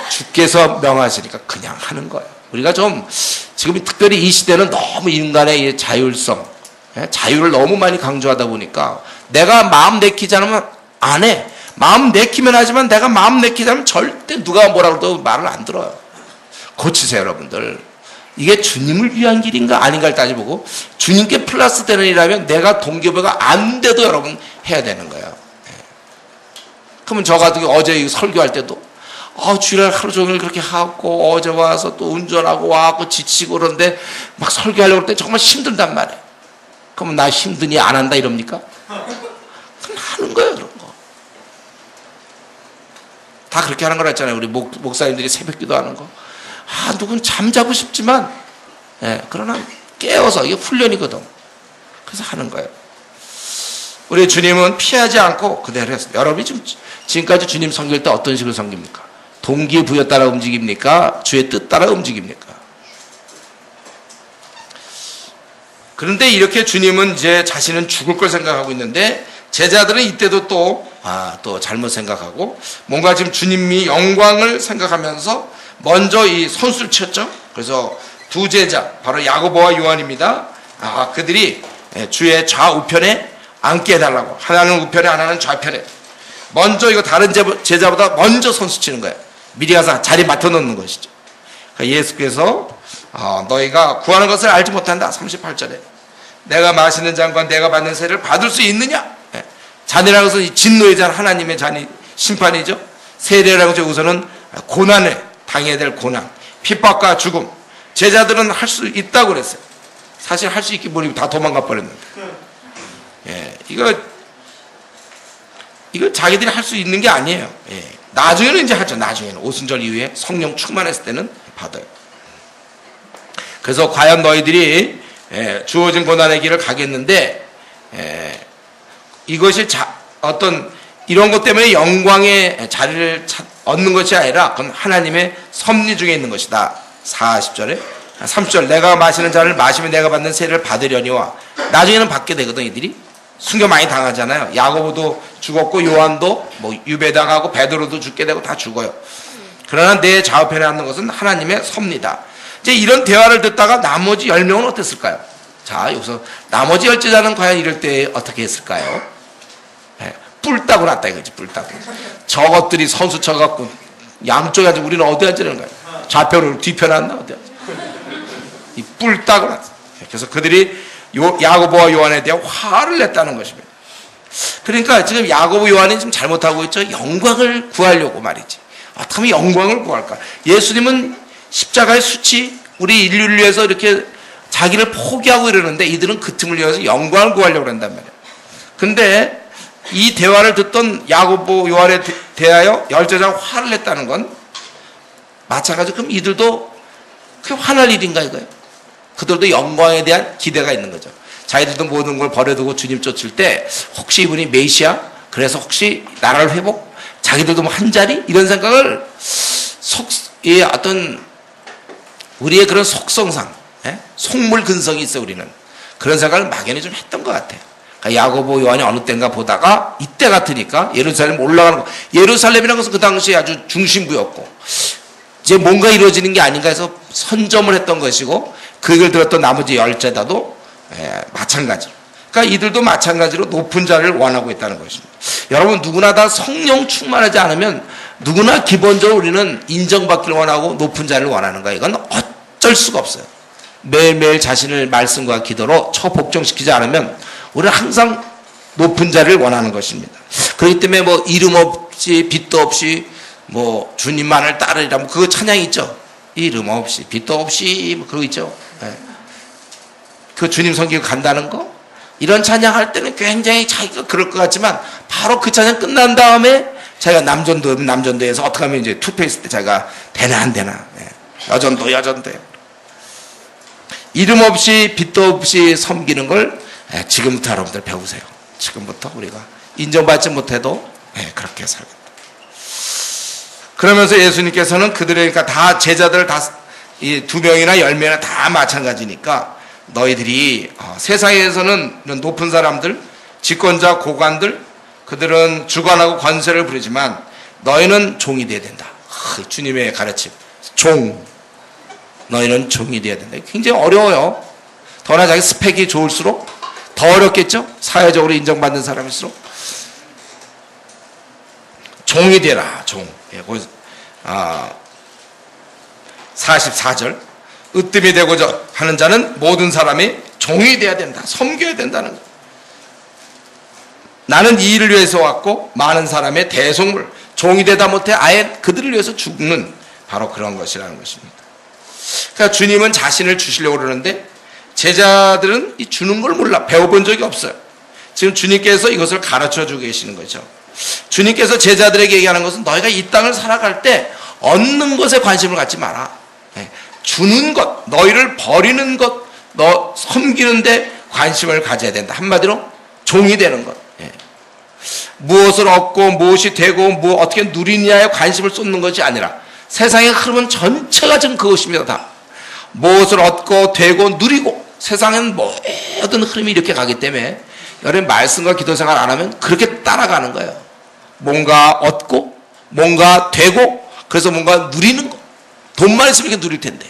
주께서 명하시니까 그냥 하는 거예요. 우리가 좀 지금 특별히 이 시대는 너무 인간의 자율성, 자유를 너무 많이 강조하다 보니까 내가 마음 내키지 않으면 안 해. 마음 내키면 하지만 내가 마음 내키지 않으면 절대 누가 뭐라고 해도 말을 안 들어요. 고치세요 여러분들. 이게 주님을 위한 길인가 아닌가를 따져보고 주님께 플러스 되는 일이라면 내가 동기부여가 안 돼도 여러분 해야 되는 거예요. 그러면 저 같은 경우 어제 설교할 때도 주일날 하루 종일 그렇게 하고 어제 와서 또 운전하고 와갖고 지치고 그러는데 막 설교하려고 할 때 정말 힘들단 말이에요. 그러면 나 힘드니 안 한다 이럽니까? 그럼 하는 거예요 그런 거. 다 그렇게 하는 거라 했잖아요. 우리 목사님들이 새벽 기도하는 거. 누군 잠자고 싶지만 그러나 깨워서 이게 훈련이거든. 그래서 하는 거예요. 우리 주님은 피하지 않고 그대로 했어요. 여러분이 지금까지 주님 섬길 때 어떤 식으로 섬깁니까? 동기부여 따라 움직입니까? 주의 뜻 따라 움직입니까? 그런데 이렇게 주님은 이제 자신은 죽을 걸 생각하고 있는데 제자들은 이때도 또 잘못 생각하고 뭔가 지금 주님이 영광을 생각하면서 먼저 이 선수를 쳤죠. 그래서 두 제자 바로 야고보와 요한입니다. 그들이 주의 좌우편에 앉게 해달라고. 하나는 우편에 하나는 좌편에. 먼저 이거 다른 제자보다 먼저 선수 치는 거예요. 미리 가서 자리 맡아놓는 것이죠. 그러니까 예수께서 너희가 구하는 것을 알지 못한다. 38절에 내가 마시는 잔과 내가 받는 세를 받을 수 있느냐. 잔이라는 것은 진노의 잔 하나님의 잔이 심판이죠. 세례라는 것은 우선은 고난을 당해야 될 고난, 핍박과 죽음. 제자들은 할 수 있다고 그랬어요. 사실 할 수 있기 모르고 다 도망가 버렸는데. 이거 자기들이 할 수 있는 게 아니에요. 나중에는 이제 하죠. 나중에는 오순절 이후에 성령 충만했을 때는 받아요. 그래서 과연 너희들이 주어진 고난의 길을 가겠는데 이것이 어떤 이런 것 때문에 영광의 자리를 얻는 것이 아니라 그건 하나님의 섭리 중에 있는 것이다. 40절에 30절 내가 마시는 잔을 마시면 내가 받는 세를 받으려니와 나중에는 받게 되거든. 이들이 순교 많이 당하잖아요. 야고보도 죽었고 요한도 유배당하고 베드로도 죽게 되고 다 죽어요. 그러나 내 좌우편에 앉는 것은 하나님의 섭리다. 이제 이런 대화를 듣다가 나머지 10명은 어땠을까요? 자, 여기서 나머지 10제자는 과연 이럴 때 어떻게 했을까요? 뿔 따고 났다 이거지. 뿔 따고 저것들이 선수 쳐갖고 양쪽에 앉아 우리는 어디 앉으는 거야? 좌편으로 뒤편에 앉나 어디 앉아? 이 뿔 따고 났어. 그래서 그들이 야고보와 요한에 대한 화를 냈다는 것입니다. 그러니까 지금 야고보 요한이 지금 잘못하고 있죠. 영광을 구하려고 말이지. 어떻게 하면 영광을 구할까? 예수님은 십자가의 수치 우리 인류를 위해서 이렇게 자기를 포기하고 이러는데 이들은 그 틈을 이용해서 영광을 구하려고 한단 말이에요. 근데 이 대화를 듣던 야고보 요한에 대하여 열제자가 화를 냈다는 건 마찬가지로 그럼 이들도 그게 화날 일인가 이거예요. 그들도 영광에 대한 기대가 있는 거죠. 자기들도 모든 걸 버려두고 주님 쫓을 때 혹시 이분이 메시아? 그래서 혹시 나라를 회복? 자기들도 뭐 한 자리? 이런 생각을 어떤 우리의 그런 속성상 속물 근성이 있어 우리는. 그런 생각을 막연히 좀 했던 것 같아요. 그러니까 야고보 요한이 어느 때인가 보다가 이때 같으니까 예루살렘 올라가는 거. 예루살렘이라는 것은 그 당시에 아주 중심부였고 이제 뭔가 이루어지는 게 아닌가 해서 선점을 했던 것이고 그 얘기를 들었던 나머지 10제자도 마찬가지로. 그러니까 이들도 마찬가지로 높은 자리를 원하고 있다는 것입니다. 여러분 누구나 다 성령 충만하지 않으면 누구나 기본적으로 우리는 인정받기를 원하고 높은 자리를 원하는 거예요. 이건 어쩔 수가 없어요. 매일매일 자신을 말씀과 기도로 처복종시키지 않으면 우리는 항상 높은 자리를 원하는 것입니다. 그렇기 때문에 뭐 이름 없이 빛도 없이 뭐 주님만을 따르리라 뭐 그거 찬양이 있죠. 이름 없이 빛도 없이 뭐 그거 있죠. 그 주님 섬기고 간다는 거 이런 찬양할 때는 굉장히 자기가 그럴 것 같지만 바로 그 찬양 끝난 다음에 자기가 남전도에서 어떻게 하면 이제 투표했을 때 자기가 되나 안 되나 여전도 이름 없이 빛도 없이 섬기는 걸 지금부터 여러분들 배우세요. 지금부터 우리가 인정받지 못해도 그렇게 살겠다. 그러면서 예수님께서는 그들이니까 다 제자들 다 이 2명이나 10명이나 다 마찬가지니까 너희들이 세상에서는 이런 높은 사람들, 집권자, 고관들, 그들은 주관하고 권세를 부리지만 너희는 종이 되어야 된다. 주님의 가르침. 종. 너희는 종이 되어야 된다. 굉장히 어려워요. 더나 자기 스펙이 좋을수록 더 어렵겠죠? 사회적으로 인정받는 사람일수록. 종이 되라. 종. 44절. 으뜸이 되고자 하는 자는 모든 사람이 종이 되어야 된다. 섬겨야 된다는 것. 나는 이 일을 위해서 왔고 많은 사람의 대속물, 종이 되다 못해 아예 그들을 위해서 죽는 바로 그런 것이라는 것입니다. 그러니까 주님은 자신을 주시려고 그러는데 제자들은 이 주는 걸 몰라. 배워본 적이 없어요. 지금 주님께서 이것을 가르쳐주고 계시는 거죠. 주님께서 제자들에게 얘기하는 것은 너희가 이 땅을 살아갈 때 얻는 것에 관심을 갖지 마라. 주는 것, 너희를 버리는 것, 너 섬기는데 관심을 가져야 된다. 한마디로 종이 되는 것. 무엇을 얻고 무엇이 되고 뭐 어떻게 누리냐에 관심을 쏟는 것이 아니라 세상의 흐름은 전체가 지금 그것입니다. 다. 무엇을 얻고 되고 누리고 세상에는 모든 흐름이 이렇게 가기 때문에 여러분 말씀과 기도 생활 안 하면 그렇게 따라가는 거예요. 뭔가 얻고 뭔가 되고 그래서 뭔가 누리는 거. 돈만 있으면 이렇게 누릴 텐데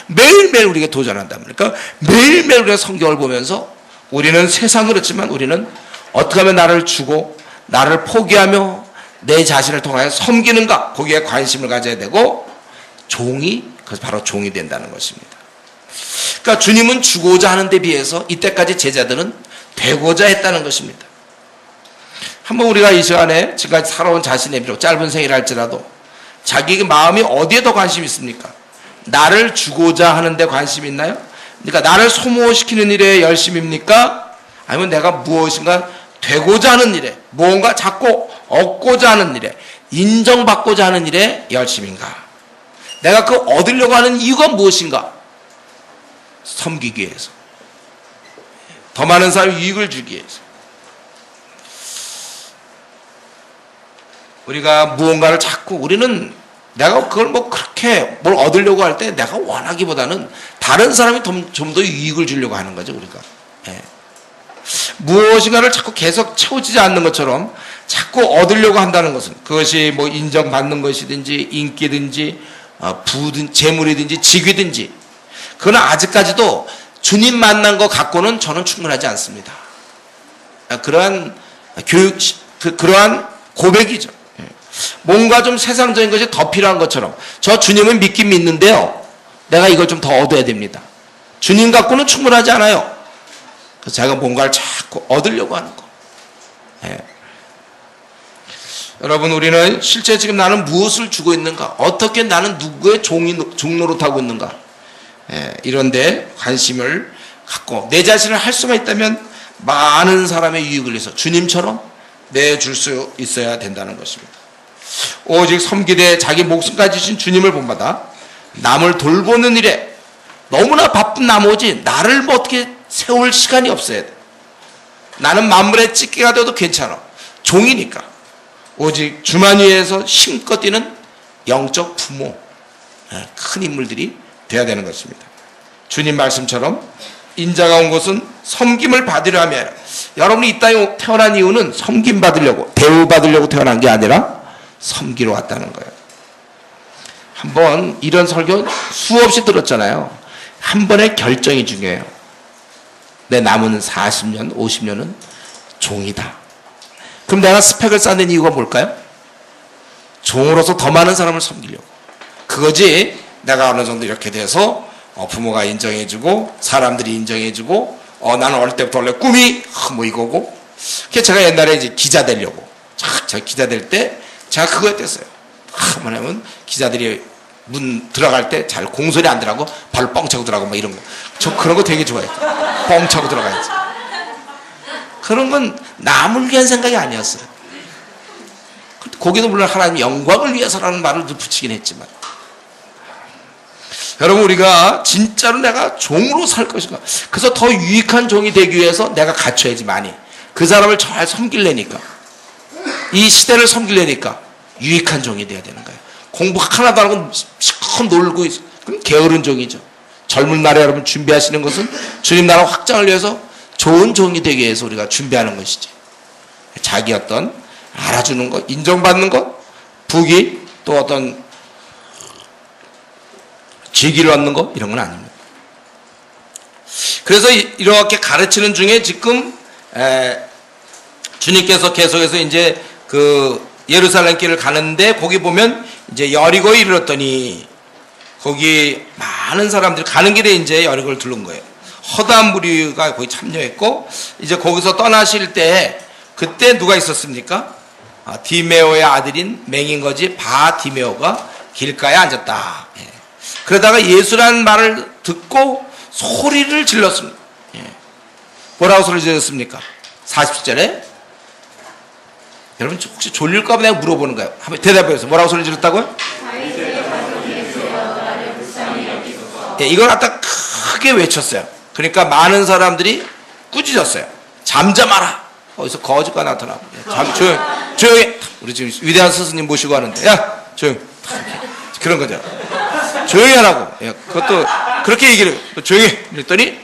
매일매일 우리가 도전한다. 그러니까 매일매일 우리가 성경을 보면서 우리는 세상 그렇지만 우리는 어떻게 하면 나를 주고 나를 포기하며 내 자신을 통하여 섬기는가 거기에 관심을 가져야 되고 종이 그래서 바로 종이 된다는 것입니다. 그러니까 주님은 주고자 하는 데 비해서 이때까지 제자들은 되고자 했다는 것입니다. 한번 우리가 이 시간에 지금까지 살아온 자신의 비록 짧은 생이라 할지라도 자기 마음이 어디에 더 관심이 있습니까? 나를 주고자 하는 데 관심이 있나요? 그러니까 나를 소모시키는 일에 열심입니까? 아니면 내가 무엇인가 되고자 하는 일에 무언가 자꾸 얻고자 하는 일에 인정받고자 하는 일에 열심인가? 내가 그 얻으려고 하는 이유가 무엇인가? 섬기기 위해서. 더 많은 사람이 유익을 주기 위해서. 우리가 무언가를 자꾸 우리는 내가 그걸 뭐 그렇게 뭘 얻으려고 할 때 내가 원하기보다는 다른 사람이 좀 더 유익을 주려고 하는 거죠. 우리가. 무엇인가를 자꾸 계속 채워지지 않는 것처럼 자꾸 얻으려고 한다는 것은 그것이 뭐 인정받는 것이든지 인기든지 부든 재물이든지 직위든지 그건 아직까지도 주님 만난 거 갖고는 저는 충분하지 않습니다. 그러한 그러한 고백이죠. 뭔가 좀 세상적인 것이 더 필요한 것처럼 저 주님은 믿긴 믿는데요. 내가 이걸 좀 더 얻어야 됩니다. 주님 갖고는 충분하지 않아요. 그래서 제가 뭔가를 자꾸 얻으려고 하는 거. 여러분 우리는 실제 지금 나는 무엇을 주고 있는가? 어떻게 나는 누구의 종노릇하고 있는가? 이런데 관심을 갖고 내 자신을 할 수만 있다면 많은 사람의 유익을 위해서 주님처럼 내줄 수 있어야 된다는 것입니다. 오직 섬기되 자기 목숨까지 주신 주님을 본받아 남을 돌보는 일에 너무나 바쁜 나머지 나를 뭐 어떻게 세울 시간이 없어야 돼. 나는 만물의 찌개가 되어도 괜찮아. 종이니까. 오직 주만 위에서 힘껏 뛰는 영적 부모, 큰 인물들이 되어야 되는 것입니다. 주님 말씀처럼 인자가 온 것은 섬김을 받으려 하며 여러분이 이 땅에 태어난 이유는 섬김 받으려고 대우받으려고 태어난 게 아니라 섬기러 왔다는 거예요. 한번 이런 설교 수없이 들었잖아요. 한 번의 결정이 중요해요. 내 남은 40년, 50년은 종이다. 그럼 내가 스펙을 쌓는 이유가 뭘까요? 종으로서 더 많은 사람을 섬기려고. 그거지 내가 어느 정도 이렇게 돼서 부모가 인정해주고 사람들이 인정해주고 나는 어릴 때부터 원래 꿈이 뭐 이거고 그래서 제가 옛날에 이제 기자 되려고 제가 기자 될 때 제가 그거였댔어요. 뭐냐면 기자들이 문 들어갈 때 잘 공소리 안 들어가고 발로 뻥 차고 들어가고 막 이런 거. 저 그런 거 되게 좋아해요. 뻥 차고 들어가야지. 그런 건 남을 위한 생각이 아니었어요. 거기도 물론 하나님 영광을 위해서라는 말을 붙이긴 했지만 여러분 우리가 진짜로 내가 종으로 살 것인가. 그래서 더 유익한 종이 되기 위해서 내가 갖춰야지 많이. 그 사람을 잘 섬기려니까 이 시대를 섬기려니까 유익한 종이 돼야 되는 거예요. 공부 하나도 안 하고 실컷 놀고 있어. 그럼 게으른 종이죠. 젊은 날에 여러분 준비하시는 것은 주님 나라 확장을 위해서 좋은 종이 되기 위해서 우리가 준비하는 것이지. 자기 어떤 알아주는 것, 인정받는 것, 부귀, 또 어떤 직위를 얻는 것, 이런 건 아닙니다. 그래서 이렇게 가르치는 중에 지금 주님께서 계속해서 이제 그 예루살렘 길을 가는데 거기 보면 이제 여리고에 이르렀더니 거기 많은 사람들이 가는 길에 이제 여리고를 들른 거예요. 허다한 무리가 거기 참여했고 이제 거기서 떠나실 때 그때 누가 있었습니까? 디메오의 아들인 맹인거지 바디메오가 길가에 앉았다. 그러다가 예수라는 말을 듣고 소리를 질렀습니다. 뭐라고 소리 질렀습니까? 40절에 여러분 혹시 졸릴까 봐 내가 물어보는 거예요. 한번 대답해보세요. 뭐라고 소리 질렀다고요? 이걸 갖다 크게 외쳤어요. 그러니까 많은 사람들이 꾸짖었어요. 잠잠하라. 어디서 거지가 나타나고. 조용히. 우리 지금 위대한 스승님 모시고 하는데 야 조용히. 그런 거죠. 조용히 하라고. 그것도 그렇게 얘기를 해요. 조용히. 그랬더니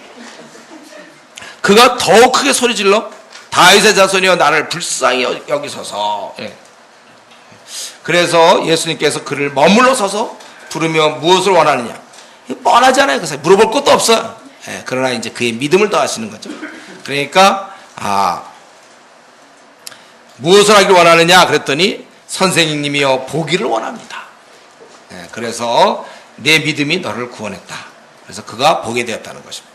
그가 더욱 크게 소리 질러 다윗의 자손이여 나를 불쌍히 여기소서. 그래서 예수님께서 그를 머물러 서서 부르며 무엇을 원하느냐. 뻔하잖아요. 그래서 물어볼 것도 없어요. 그러나 이제 그의 믿음을 더하시는 거죠. 그러니까 무엇을 하기를 원하느냐 그랬더니 선생님이여 보기를 원합니다. 그래서 내 믿음이 너를 구원했다. 그래서 그가 보게 되었다는 것입니다.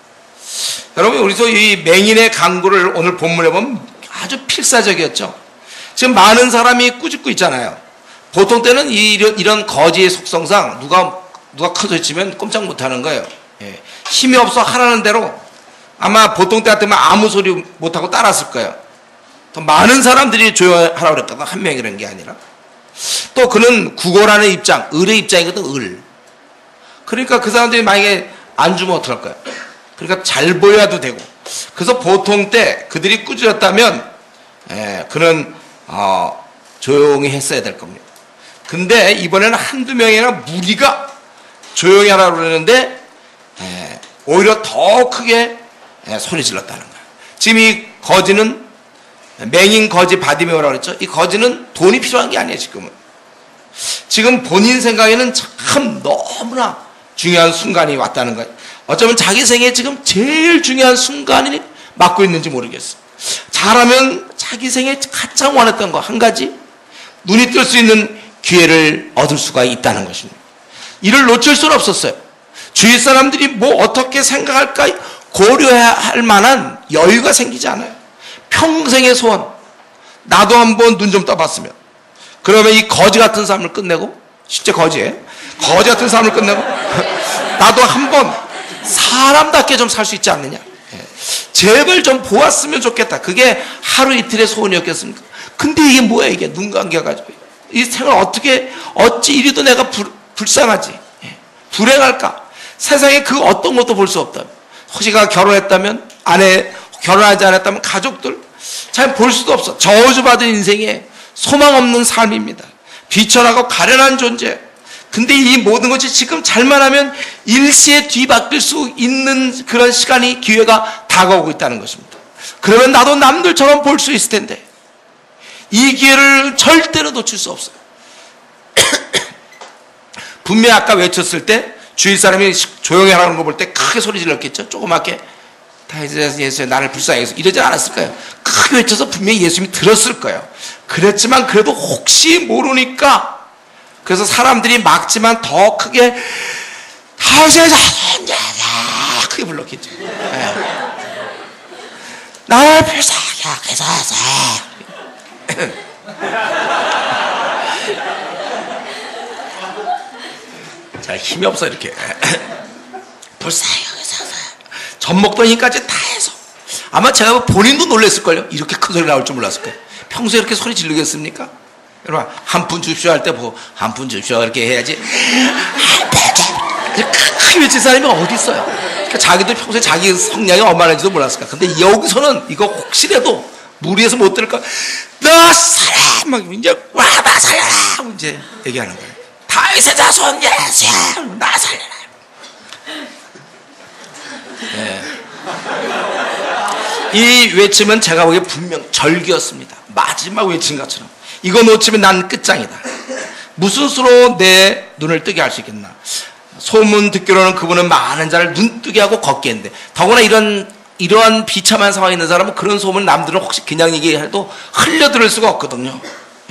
여러분 우리서 이 맹인의 강구를 오늘 본문에 보면 아주 필사적이었죠. 지금 많은 사람이 꾸짖고 있잖아요. 보통 때는 이런 거지의 속성상 누가 큰 소리 치면 꼼짝 못하는 거예요. 힘이 없어 하라는 대로 아마 보통 때 같으면 아무 소리 못하고 따랐을 거예요. 더 많은 사람들이 조용하라고 그랬거든. 한 명이라는 게 아니라. 또 그는 구걸하는 입장, 을의 입장이거든. 을. 그러니까 그 사람들이 만약에 안 주면 어떡할 거야. 그러니까 잘 보여도 되고. 그래서 보통 때 그들이 꾸짖었다면 그는 조용히 했어야 될 겁니다. 근데 이번에는 한두 명이나 무리가 조용히 하라고 그러는데 오히려 더 크게 소리 질렀다는 거예요. 지금 이 거지는 맹인 거지 바디메오라고 그랬죠. 이 거지는 돈이 필요한 게 아니에요. 지금 본인 생각에는 참 너무나 중요한 순간이 왔다는 거예요. 어쩌면 자기 생에 지금 제일 중요한 순간이 맞고 있는지 모르겠어요. 잘하면 자기 생에 가장 원했던 거 한 가지 눈이 뜰 수 있는 기회를 얻을 수가 있다는 것입니다. 이를 놓칠 수는 없었어요. 주위 사람들이 뭐 어떻게 생각할까 고려해야 할 만한 여유가 생기지 않아요. 평생의 소원. 나도 한번 눈 좀 떠봤으면. 그러면 이 거지 같은 삶을 끝내고 실제 거지예요. 거지 같은 삶을 끝내고 나도 한번 사람답게 좀 살 수 있지 않느냐. 제발 좀 보았으면 좋겠다. 그게 하루 이틀의 소원이었겠습니까? 근데 이게 뭐야 이게 눈 감겨가지고 이 생을 어찌 이리도 내가 불쌍하지 불행할까. 세상에 그 어떤 것도 볼 수 없다. 혹시가 결혼했다면 아내, 결혼하지 않았다면 가족들 잘 볼 수도 없어. 저주받은 인생에 소망 없는 삶입니다. 비천하고 가련한 존재. 근데 이 모든 것이 지금 잘만 하면 일시에 뒤바뀔 수 있는 그런 시간이 기회가 다가오고 있다는 것입니다. 그러면 나도 남들처럼 볼 수 있을 텐데 이 기회를 절대로 놓칠 수 없어요. 분명히 아까 외쳤을 때 주위 사람이 조용히 하라는 거 볼 때 크게 소리 질렀겠죠. 조그맣게 예수야 나를 불쌍히 해서 이러지 않았을 거예요. 크게 외쳐서 분명히 예수님이 들었을 거예요. 그랬지만 그래도 혹시 모르니까 그래서 사람들이 막지만 더 크게 크게 불렀겠죠. 나를 불쌍히 해서 자 힘이 없어 이렇게 불쌍히 해서 젖 먹던 힘까지 다 해서 아마 제가 본인도 놀랬을걸요. 이렇게 큰 소리 나올 줄 몰랐을 거예요. 평소에 이렇게 소리 지르겠습니까? 여러분 한 푼 줍쇼 할 때 뭐 한 푼 줍쇼 이렇게 해야지 크게 외칠 사람이 어디 있어요. 그러니까 자기도 평소에 자기 성량이 얼마나인지도 몰랐을까. 근데 여기서는 이거 혹시라도 무리해서 못 들을까? 너 살아! 막 이제 와, 나 살려라! 이제 얘기하는 거예요. 다윗의 자손 예수야! 나 살려라! 네. 이 외침은 제가 보기에 분명 절기였습니다. 마지막 외친 것처럼. 이거 놓치면 난 끝장이다. 무슨 수로 내 눈을 뜨게 할 수 있겠나? 소문 듣기로는 그분은 많은 자를 눈뜨게 하고 걷게 했는데, 더구나 이러한 비참한 상황에 있는 사람은 그런 소문을 남들은 혹시 그냥 얘기해도 흘려들을 수가 없거든요.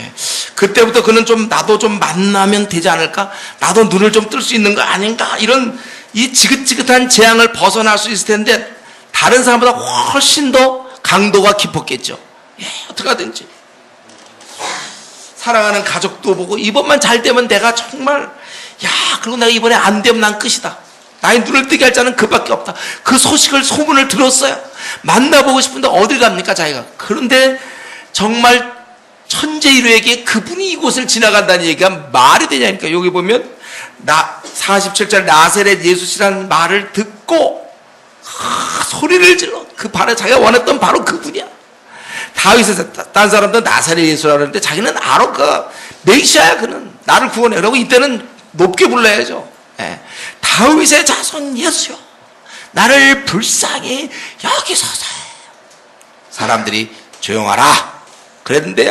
예. 그때부터 그는 좀 나도 좀 만나면 되지 않을까? 나도 눈을 좀 뜰 수 있는 거 아닌가? 이런 이 지긋지긋한 재앙을 벗어날 수 있을 텐데 다른 사람보다 훨씬 더 강도가 깊었겠죠. 예, 어떻게 하든지. 사랑하는 가족도 보고 이번만 잘 되면 내가 정말 그리고 내가 이번에 안 되면 난 끝이다. 나의 눈을 뜨게 할 자는 그밖에 없다. 그 소문을 들었어요. 만나보고 싶은데 어딜 갑니까 자기가. 그런데 정말 천재이루에게 그분이 이곳을 지나간다는 얘기가 말이 되냐니까. 여기 보면 47절 나사렛 예수시라는 말을 듣고 소리를 질러. 자기가 원했던 바로 그분이야. 다윗에서 딴 사람들은 나사렛 예수라고 그러는데 자기는 알아. 그 메시아야. 그는 나를 구원해. 그러고 이때는 높게 불러야죠. 예. 다윗의 자손 예수여, 나를 불쌍히 여기소서. 사람들이 조용하라 그랬는데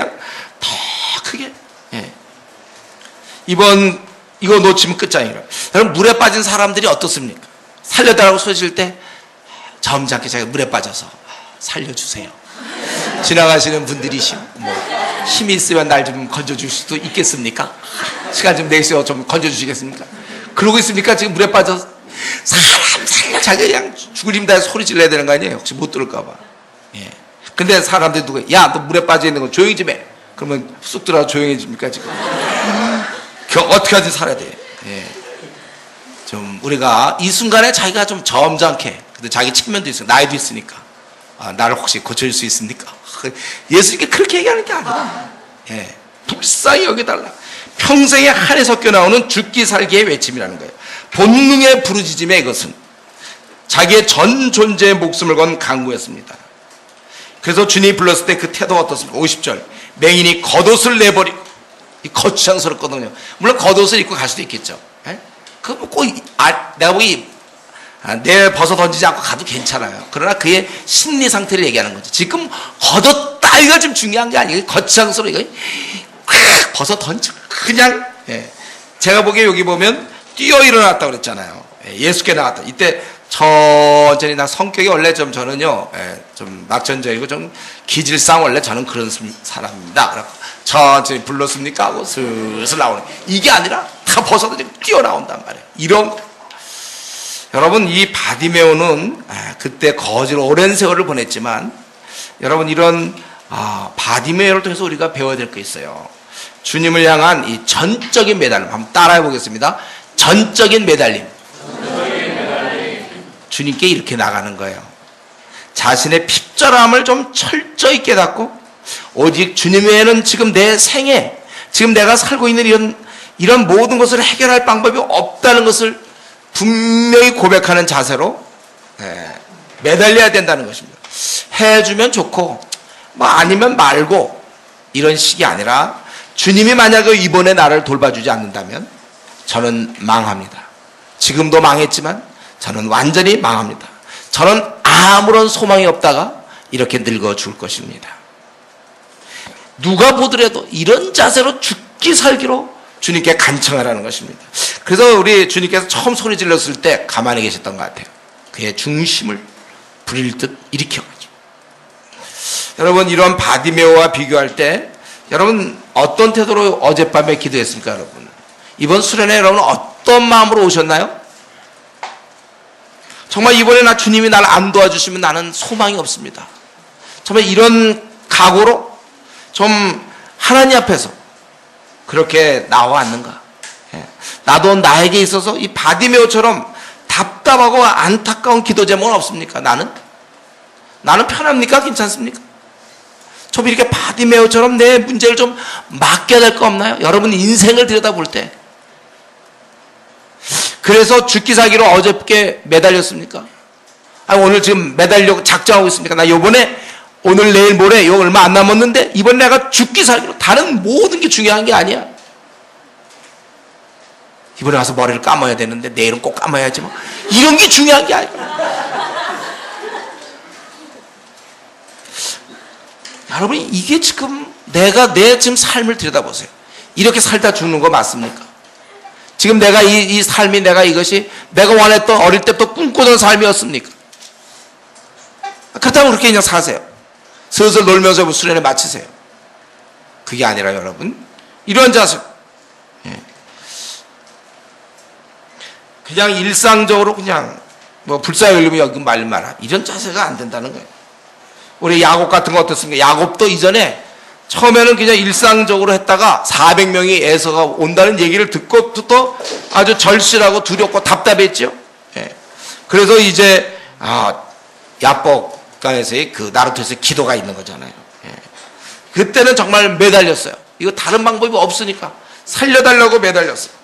더 크게. 예. 이거 놓치면 끝장이라. 여러분, 물에 빠진 사람들이 어떻습니까? 살려달라고 소리질 때 점잖게 자기가 물에 빠져서 살려주세요. 지나가시는 분들이시면 힘이 있으면 날 좀 건져줄 수도 있겠습니까? 시간 좀 내주세요. 좀 건져주시겠습니까? 그러고 있습니까? 지금 물에 빠져서 사람 살려. 자기가 그냥 죽을 힘 다해 소리 질러야 되는 거 아니에요? 혹시 못 들을까봐. 예. 근데 사람들이 누가, 야, 너 물에 빠져 있는 거 조용히 좀 해. 그러면 쑥 들어가 조용해집니까, 지금? 어떻게 하든지 살아야 돼. 예. 좀, 우리가 이 순간에 자기가 좀 점잖게, 근데 자기 측면도 있어요. 나이도 있으니까. 나를 혹시 고쳐줄 수 있습니까? 예수님께 그렇게 얘기하는 게 아니라, 예. 불쌍히 여겨달라. 평생에 한해 섞여 나오는 죽기 살기의 외침이라는 거예요. 본능의 부르짖음의 이것은 자기의 전 존재의 목숨을 건 강구였습니다. 그래서 주님이 불렀을 때 그 태도가 어떻습니까? 50절. 맹인이 겉옷을 내버리고, 거추장스럽거든요. 물론 겉옷을 입고 갈 수도 있겠죠. 그거 꼭, 내가 보기, 내 벗어 던지지 않고 가도 괜찮아요. 그러나 그의 심리 상태를 얘기하는 거죠. 지금 겉옷 따위가 좀 중요한 게 아니에요. 거추장스러워. 벗어 던져. 그냥, 예. 제가 보기에 여기 보면 뛰어 일어났다고 그랬잖아요. 예수께 나갔다. 이때 천천히, 나 성격이 원래 좀 저는요, 좀 낙천적이고 좀 기질상 원래 저는 그런 사람입니다. 그래서 천천히 불렀습니까? 하고 슬슬 나오네. 이게 아니라 다 벗어던지고 뛰어나온단 말이에요. 여러분, 이 바디메오는 그때 거지로 오랜 세월을 보냈지만, 여러분, 이런 바디메오를 통해서 우리가 배워야 될 게 있어요. 주님을 향한 이 전적인 매달림. 한번 따라해 보겠습니다. 전적인 매달림. 주님께 이렇게 나가는 거예요. 자신의 핍절함을 좀 철저히 깨닫고, 오직 주님 외에는 지금 내 생에, 지금 내가 살고 있는 이런 모든 것을 해결할 방법이 없다는 것을 분명히 고백하는 자세로 매달려야 된다는 것입니다. 해주면 좋고, 아니면 말고, 이런 식이 아니라, 주님이 만약에 이번에 나를 돌봐주지 않는다면 저는 망합니다. 지금도 망했지만 저는 완전히 망합니다. 저는 아무런 소망이 없다가 이렇게 늙어 죽을 것입니다. 누가 보더라도 이런 자세로 죽기 살기로 주님께 간청하라는 것입니다. 그래서 우리 주님께서 처음 소리 질렀을 때 가만히 계셨던 것 같아요. 그의 중심을 부릴 듯 일으켜가지고. 여러분, 이런 바디메오와 비교할 때 여러분 어떤 태도로 어젯밤에 기도했습니까? 여러분, 이번 수련회 여러분 어떤 마음으로 오셨나요? 정말 이번에 주님이 나를 안 도와주시면 나는 소망이 없습니다. 정말 이런 각오로 좀 하나님 앞에서 그렇게 나와왔는가? 나도 나에게 있어서 이 바디메오처럼 답답하고 안타까운 기도 제목은 없습니까? 나는 편합니까? 괜찮습니까? 좀 이렇게 바디메오처럼 내 문제를 좀 맡겨야 될 거 없나요? 여러분 인생을 들여다볼 때. 그래서 죽기 살기로 어저께 매달렸습니까? 오늘 지금 매달려고 작정하고 있습니까? 나 요번에 오늘 내일 모레 요 얼마 안 남았는데 이번 내가 죽기 살기로 다른 모든 게 중요한 게 아니야. 이번에 가서 머리를 감아야 되는데 내일은 꼭 감아야지 뭐. 이런 게 중요한 게 아니야. 여러분 이게 지금 내가 내 지금 삶을 들여다보세요. 이렇게 살다 죽는 거 맞습니까? 지금 내가 이 삶이 내가 이것이 내가 원했던 어릴 때부터 꿈꾸던 삶이었습니까? 그렇다면 그렇게 그냥 사세요. 슬슬 놀면서 수련회 마치세요. 그게 아니라 여러분 이런 자세 그냥 일상적으로 그냥 뭐 불사 열리면 여기 말마라 이런 자세가 안 된다는 거예요. 우리 야곱 같은 거 어떻습니까? 야곱도 이전에 처음에는 그냥 일상적으로 했다가 400명이 에서가 온다는 얘기를 듣고부터 아주 절실하고 두렵고 답답했죠. 예. 그래서 이제 야복강에서의 그 나루토에서의 기도가 있는 거잖아요. 예. 그때는 정말 매달렸어요. 이거 다른 방법이 없으니까 살려달라고 매달렸어요.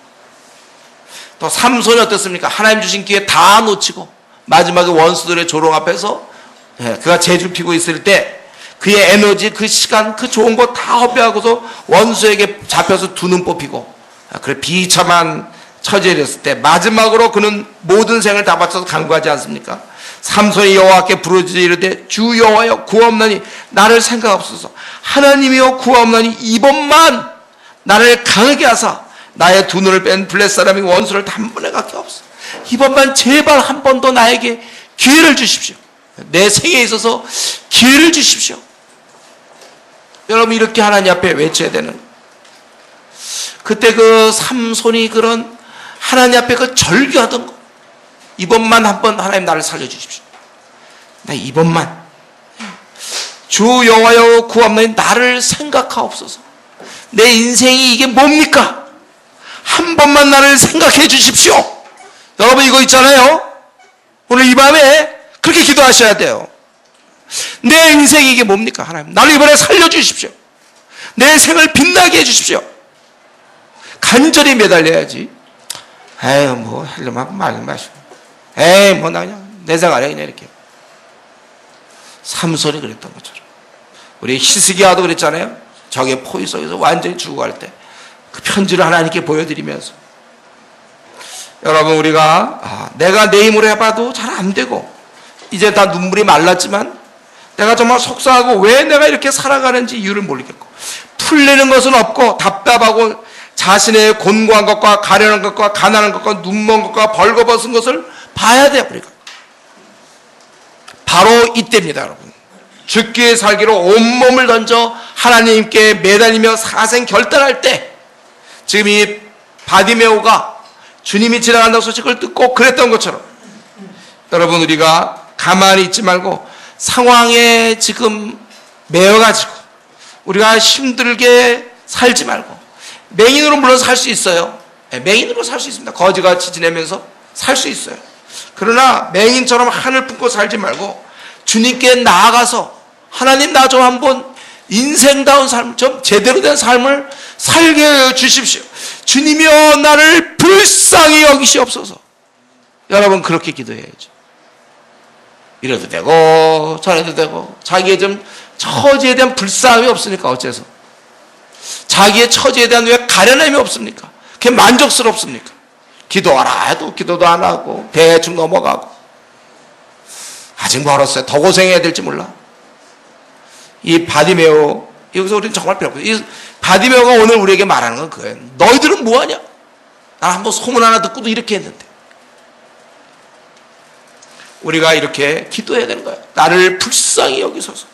또 삼손이 어떻습니까? 하나님 주신 기회 다 놓치고 마지막에 원수들의 조롱 앞에서 그가 재주 피고 있을 때 그의 에너지, 그 시간, 그 좋은 거 다 허비하고서 원수에게 잡혀서 두 눈 뽑히고 그래 비참한 처지에 이르렀을 때 마지막으로 그는 모든 생을 다 바쳐서 간구하지 않습니까? 삼손이 여호와께 부르짖으되 주 여호와여 구하옵나니 나를 생각하옵소서. 하나님이여 구하옵나니 이번만 나를 강하게 하사 나의 두 눈을 뺀 블레 사람이 원수를 단번에 갖게 없어. 이번만 제발 한 번 더 나에게 기회를 주십시오. 내 생에 있어서 기회를 주십시오. 여러분 이렇게 하나님 앞에 외쳐야 되는 그때 그 삼손이 그런 하나님 앞에 그 절규하던 거 이번만 한번 하나님 나를 살려주십시오. 나 이번만 주 여호와여 구하옵나니 나를 생각하옵소서. 내 인생이 이게 뭡니까? 한 번만 나를 생각해 주십시오. 여러분 이거 있잖아요. 오늘 이 밤에 그렇게 기도하셔야 돼요. 내 인생이 이게 뭡니까? 하나님 나를 이번에 살려주십시오. 내 생을 빛나게 해주십시오. 간절히 매달려야지. 에이 뭐 하려면 말 마시고 에이 뭐 나 그냥 내 생활에 그냥 이렇게. 삼손이 그랬던 것처럼 우리 히스기야도 그랬잖아요. 적의 포위 속에서 완전히 죽어갈 때 그 편지를 하나님께 보여드리면서 여러분 우리가 내가 내 힘으로 해봐도 잘 안 되고 이제 다 눈물이 말랐지만 내가 정말 속상하고 왜 내가 이렇게 살아가는지 이유를 모르겠고 풀리는 것은 없고 답답하고 자신의 곤고한 것과 가련한 것과 가난한 것과 눈먼 것과 벌거벗은 것을 봐야 돼요. 우리가 바로 이때입니다. 여러분 죽기에 살기로 온몸을 던져 하나님께 매달리며 사생 결단할 때 지금 이 바디메오가 주님이 지나간다는 소식을 듣고 그랬던 것처럼 여러분 우리가 가만히 있지 말고 상황에 지금 매여가지고 우리가 힘들게 살지 말고 맹인으로 물론 살 수 있어요. 맹인으로 살 수 있습니다. 거지같이 지내면서 살 수 있어요. 그러나 맹인처럼 한을 품고 살지 말고 주님께 나아가서 하나님 나 좀 한번 인생다운 삶, 좀 제대로 된 삶을 살게 해 주십시오. 주님이여 나를 불쌍히 여기시옵소서. 여러분 그렇게 기도해야죠. 이래도 되고 저래도 되고 자기의 좀 처지에 대한 불쌍함이 없으니까 어째서 자기의 처지에 대한 왜 가련함이 없습니까? 그게 만족스럽습니까? 기도하라 해도 기도도 안 하고 대충 넘어가고 아직 멀었어요. 더 고생해야 될지 몰라. 이 바디메오 여기서 우리는 정말 배웠고 이 바디메오가 오늘 우리에게 말하는 건 그거예요. 너희들은 뭐하냐? 나 한번 소문 하나 듣고도 이렇게 했는데 우리가 이렇게 기도해야 되는 거예요. 나를 불쌍히 여기소서.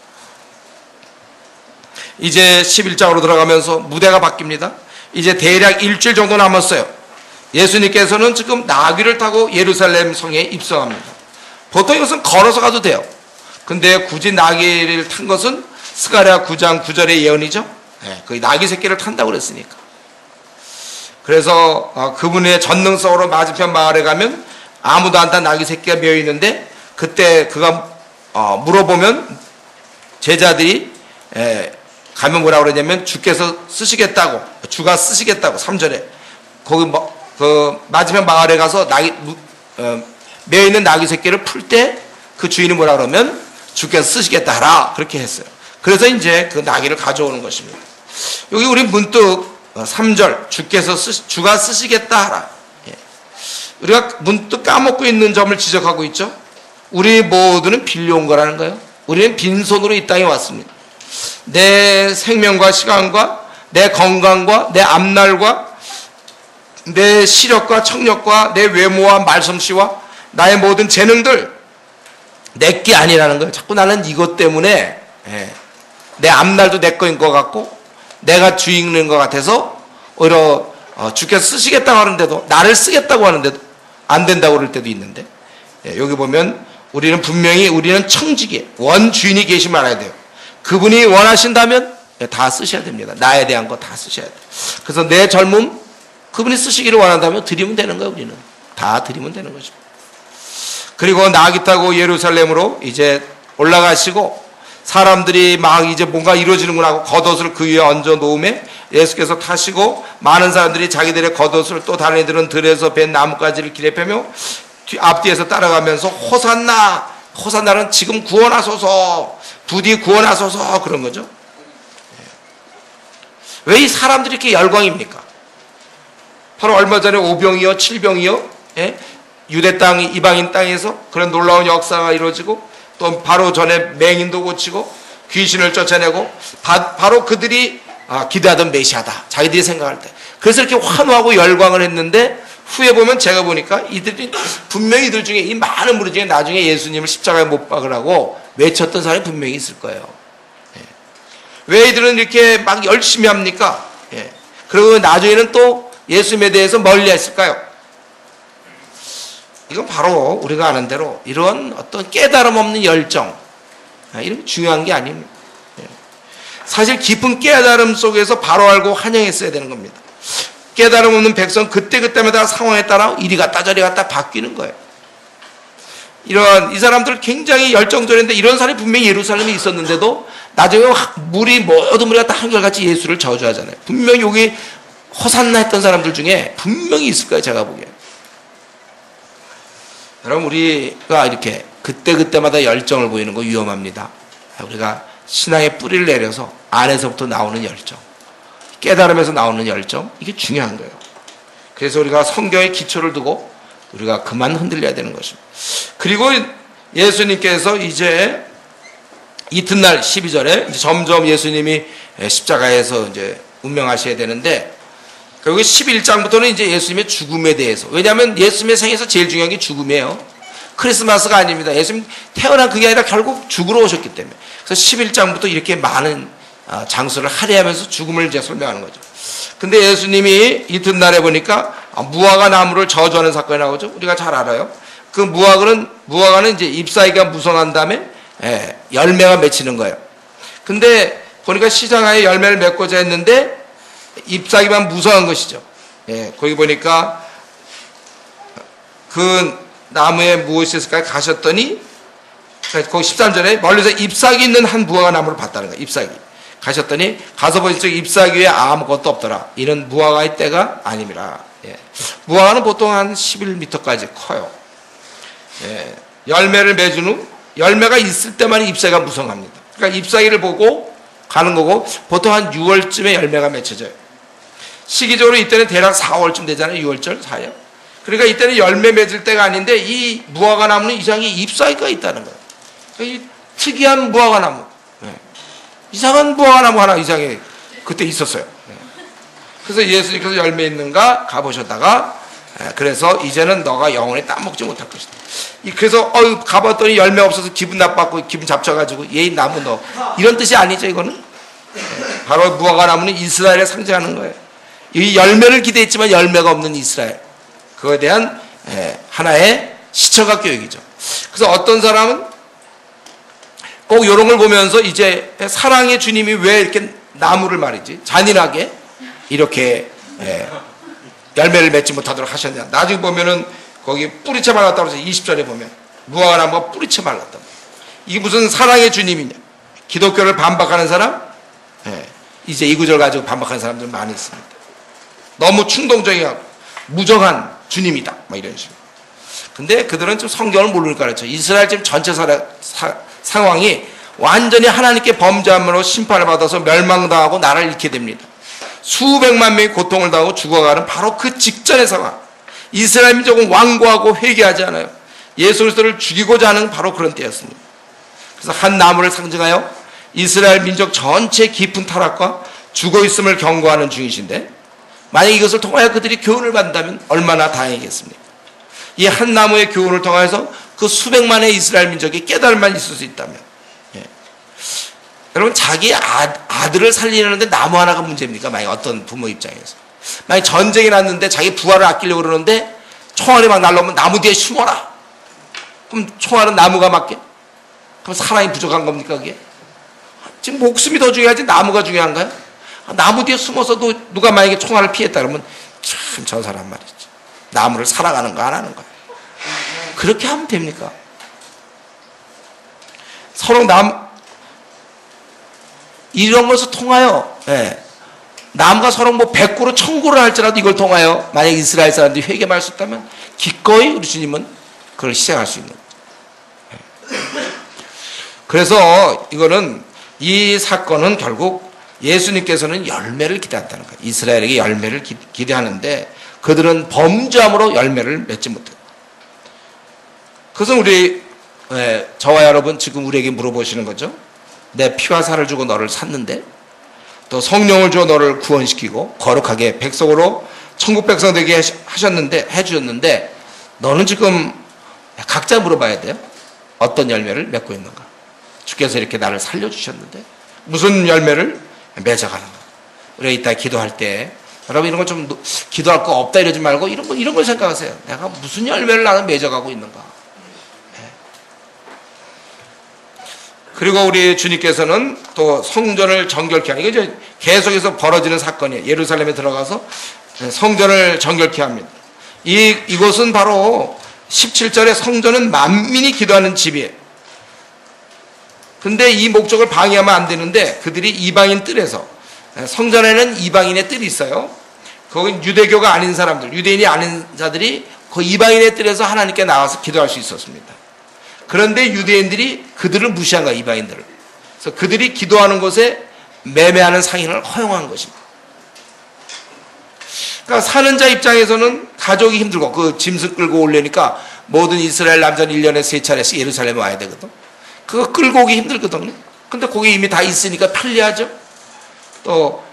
이제 11장으로 들어가면서 무대가 바뀝니다. 이제 대략 일주일 정도 남았어요. 예수님께서는 지금 나귀를 타고 예루살렘 성에 입성합니다. 보통 이것은 걸어서 가도 돼요. 근데 굳이 나귀를 탄 것은 스가랴 9장 9절의 예언이죠. 거의 나귀 새끼를 탄다고 그랬으니까. 그래서 그분의 전능성으로 맞은편 마을에 가면 아무도 안 탄 나귀 새끼가 메어 있는데 그때 그가 물어보면 제자들이 가면 뭐라고 그러냐면 주께서 쓰시겠다고 주가 쓰시겠다고 3절에 거기 그 맞은편 마을에 가서 메어 있는 나귀 새끼를 풀 때 그 주인이 뭐라 그러면 주께서 쓰시겠다 하라 그렇게 했어요. 그래서 이제 그 나귀를 가져오는 것입니다. 여기 우리 문득 3절 주가 쓰시겠다 하라. 우리가 문득 까먹고 있는 점을 지적하고 있죠. 우리 모두는 빌려온 거라는 거예요. 우리는 빈손으로 이 땅에 왔습니다. 내 생명과 시간과 내 건강과 내 앞날과 내 시력과 청력과 내 외모와 말솜씨와 나의 모든 재능들 내게 아니라는 거예요. 자꾸 나는 이것 때문에 내 앞날도 내 거인 것 같고 내가 주인인 것 같아서 오히려 주께서 쓰시겠다고 하는데도 나를 쓰겠다고 하는데도 안 된다고 그럴 때도 있는데 여기 보면 우리는 청지기에 원주인이 계시면 알아야 돼요. 그분이 원하신다면 다 쓰셔야 됩니다. 나에 대한 거 다 쓰셔야 돼요. 그래서 내 젊음 그분이 쓰시기를 원한다면 드리면 되는 거예요. 우리는 다 드리면 되는 것입니다. 그리고 나귀 타고 예루살렘으로 이제 올라가시고 사람들이 막 이제 뭔가 이루어지는구나 하고 겉옷을 그 위에 얹어 놓음에 예수께서 타시고 많은 사람들이 자기들의 겉옷을 또 다른 이들은 들에서 벤 나뭇가지를 길에 펴며 앞뒤에서 따라가면서 호산나는 지금 구원하소서 부디 구원하소서 그런 거죠. 왜 이 사람들이 이렇게 열광입니까? 바로 얼마 전에 오병이어 7병이어 유대 땅 이방인 땅에서 그런 놀라운 역사가 이루어지고 또 바로 전에 맹인도 고치고 귀신을 쫓아내고 바로 그들이 기대하던 메시아다 자기들이 생각할 때 그래서 이렇게 환호하고 열광을 했는데 후에 보면 제가 보니까 분명히 이들 중에 이 많은 무리 중에 나중에 예수님을 십자가에 못 박으라고 외쳤던 사람이 분명히 있을 거예요. 왜 이들은 이렇게 막 열심히 합니까? 그리고 나중에는 또 예수님에 대해서 멀리 했을까요? 이건 바로 우리가 아는 대로 이런 어떤 깨달음 없는 열정 이런 게 중요한 게 아닙니다. 사실 깊은 깨달음 속에서 바로 알고 환영했어야 되는 겁니다. 깨달음 없는 백성 그때그때마다 상황에 따라 이리 갔다 저리 갔다 바뀌는 거예요. 이 사람들 굉장히 열정적인데 이런 사람이 분명히 예루살렘에 있었는데도 나중에 모든 무리가 다 한결같이 예수를 저주하잖아요. 분명히 여기 호산나 했던 사람들 중에 분명히 있을 거예요. 제가 보기에. 여러분 우리가 이렇게 그때그때마다 열정을 보이는 거 위험합니다. 우리가 신앙의 뿌리를 내려서 안에서부터 나오는 열정 깨달음에서 나오는 열정 이게 중요한 거예요. 그래서 우리가 성경에 기초를 두고 우리가 그만 흔들려야 되는 것입니다. 그리고 예수님께서 이제 이튿날 12절에 이제 점점 예수님이 십자가에서 이제 운명하셔야 되는데 결국 11장부터는 이제 예수님의 죽음에 대해서 왜냐하면 예수님의 생에서 제일 중요한 게 죽음이에요. 크리스마스가 아닙니다. 예수님 태어난 그게 아니라 결국 죽으러 오셨기 때문에 그래서 11장부터 이렇게 많은 장소를 할애하면서 죽음을 이제 설명하는 거죠. 근데 예수님이 이튿날에 보니까 무화과 나무를 저주하는 사건이 나오죠. 우리가 잘 알아요. 그 무화과는 이제 잎사귀가 무성한 다음에 열매가 맺히는 거예요. 근데 보니까 시장하에 열매를 맺고자 했는데 잎사귀만 무성한 것이죠. 거기 보니까 그 나무에 무엇이 있을까 가셨더니 거기 13절에 멀리서 잎사귀 있는 한 무화과 나무를 봤다는 거예요. 잎사귀. 가셨더니 가서 보시죠. 잎사귀 위에 아무것도 없더라. 이는 무화과의 때가 아님이라. 무화과는 보통 한 11m까지 커요. 열매를 맺은 후 열매가 있을 때만 잎사귀가 무성합니다. 그러니까 잎사귀를 보고 가는 거고 보통 한 6월쯤에 열매가 맺혀져요. 시기적으로 이때는 대략 4월쯤 되잖아요. 6월절 사이에. 그러니까 이때는 열매 맺을 때가 아닌데 이 무화과 나무는 이상하게 잎사귀가 있다는 거예요. 이 특이한 무화과 나무. 이상한 무화과 나무 하나 이상하게 그때 있었어요. 그래서 예수님께서 열매 있는가 가보셨다가 그래서 이제는 너가 영원히 따먹지 못할 것이다. 그래서 가봤더니 열매 없어서 기분 나빴고 기분 잡쳐가지고 얘 나무 너 이런 뜻이 아니죠. 이거는 바로 무화과 나무는 이스라엘을 상징하는 거예요. 이 열매를 기대했지만 열매가 없는 이스라엘 그거에 대한 하나의 시청각 교육이죠. 그래서 어떤 사람은 꼭 이런 걸 보면서 이제 사랑의 주님이 왜 이렇게 나무를 말이지 잔인하게 이렇게 열매를 맺지 못하도록 하셨냐. 나중에 보면은 거기 뿌리채 말랐다고 해서 20절에 보면 무화과 나무가 뿌리채 말랐다. 이게 무슨 사랑의 주님이냐. 기독교를 반박하는 사람 이제 이 구절 가지고 반박하는 사람들 많이 있습니다. 너무 충동적이고 무정한 주님이다 뭐 이런 식으로. 근데 그들은 좀 성경을 모르니까 그렇죠. 이스라엘 지금 전체 상황이 완전히 하나님께 범죄함으로 심판을 받아서 멸망당하고 나라를 잃게 됩니다. 수백만 명이 고통을 당하고 죽어가는 바로 그 직전의 상황. 이스라엘 민족은 완고하고 회개하지 않아요. 예수 그리스도를 죽이고자 하는 바로 그런 때였습니다. 그래서 한 나무를 상징하여 이스라엘 민족 전체 깊은 타락과 죽어있음을 경고하는 중이신데, 만약 이것을 통하여 그들이 교훈을 받는다면 얼마나 다행이겠습니까? 이 한 나무의 교훈을 통해서 그 수백만의 이스라엘 민족이 깨달음만 있을 수 있다면, 여러분, 자기 아들을 살리려는데 나무 하나가 문제입니까? 만약 어떤 부모 입장에서. 만약 전쟁이 났는데 자기 부하를 아끼려고 그러는데 총알이 막 날라오면 나무 뒤에 숨어라. 그럼 총알은 나무가 맞게? 그럼 사람이 부족한 겁니까, 그게? 지금 목숨이 더 중요하지 나무가 중요한가요? 나무 뒤에 숨어서도 누가 만약에 총알을 피했다 그러면 참 저 사람 말이지. 나무를 살아가는 거 안 하는 거야. 그렇게 하면 됩니까? 서로 이런 것을 통하여, 나무가 서로 뭐 백구로 천구를 할지라도 이걸 통하여 만약 이스라엘 사람들이 회개할 수 있다면 기꺼이 우리 주님은 그걸 시작할 수 있는 거예요. 그래서 이 사건은 결국 예수님께서는 열매를 기대한다는 거예요. 이스라엘에게 열매를 기대하는데 그들은 범죄함으로 열매를 맺지 못해요. 그것은 저와 여러분 지금 우리에게 물어보시는 거죠. 내 피와 살을 주고 너를 샀는데, 또 성령을 주어 너를 구원시키고 거룩하게 백성으로 천국 백성 되게 해주셨는데 너는 지금 각자 물어봐야 돼요. 어떤 열매를 맺고 있는가? 주께서 이렇게 나를 살려주셨는데 무슨 열매를 맺어가는가? 우리가 이따 기도할 때 여러분 이런 거 좀 기도할 거 없다 이러지 말고 이런 걸 생각하세요. 내가 무슨 열매를 나는 맺어가고 있는가? 그리고 우리 주님께서는 또 성전을 정결케 하는, 이게 이제 계속해서 벌어지는 사건이에요. 예루살렘에 들어가서 성전을 정결케 합니다. 이곳은 바로 17절에 성전은 만민이 기도하는 집이에요. 근데 이 목적을 방해하면 안 되는데 그들이 이방인 뜰에서, 성전에는 이방인의 뜰이 있어요. 거긴 유대교가 아닌 사람들, 유대인이 아닌 자들이 그 이방인의 뜰에서 하나님께 나와서 기도할 수 있었습니다. 그런데 유대인들이 그들을 무시한 거야, 이방인들을. 그래서 그들이 기도하는 곳에 매매하는 상인을 허용한 것입니다. 그러니까 사는 자 입장에서는 가족이 힘들고 그 짐승 끌고 오려니까 모든 이스라엘 남자는 1년에 3차례씩 예루살렘에 와야 되거든. 그거 끌고 오기 힘들거든요. 근데 거기 이미 다 있으니까 편리하죠. 또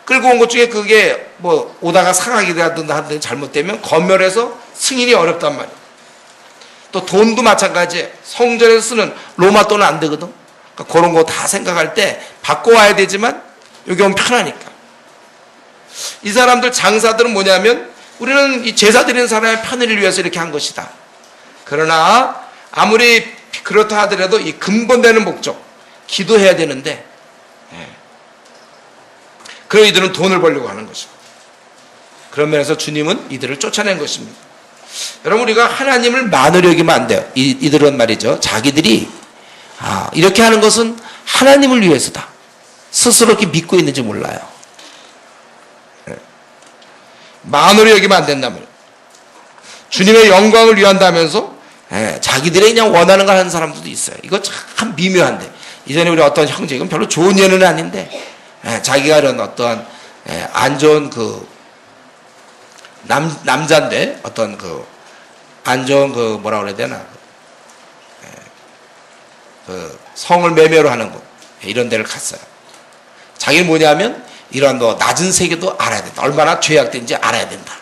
끌고 온 것 중에 그게 뭐 오다가 상하기라든가 하든 잘못되면 검열해서 승인이 어렵단 말이에요. 또 돈도 마찬가지예요. 성전에서 쓰는 로마 돈은 안 되거든. 그러니까 그런 거 다 생각할 때 받고 와야 되지만 여기 오면 편하니까. 이 사람들 장사들은 뭐냐면 우리는 이 제사 드리는 사람의 편의를 위해서 이렇게 한 것이다. 그러나 아무리 그렇다 하더라도 이 근본되는 목적, 기도해야 되는데, 그럼 이들은 돈을 벌려고 하는 것이고, 그런 면에서 주님은 이들을 쫓아낸 것입니다. 여러분, 우리가 하나님을 만으로 여기면 안 돼요. 이들은 말이죠, 자기들이 이렇게 하는 것은 하나님을 위해서다, 스스로 이렇게 믿고 있는지 몰라요. 만으로 여기면 안 된다면, 주님의 영광을 위한다면서 자기들이 그냥 원하는 걸 하는 사람들도 있어요. 이거 참 미묘한데, 이전에 우리 어떤 형제, 이건 별로 좋은 예는 아닌데, 자기가 이런 어떠한 안 좋은 남자인데 어떤 안 좋은 뭐라 그래야 되나, 성을 매매로 하는 곳, 이런 데를 갔어요. 자기는 뭐냐면 이런 낮은 세계도 알아야 된다. 얼마나 죄악된지 알아야 된다.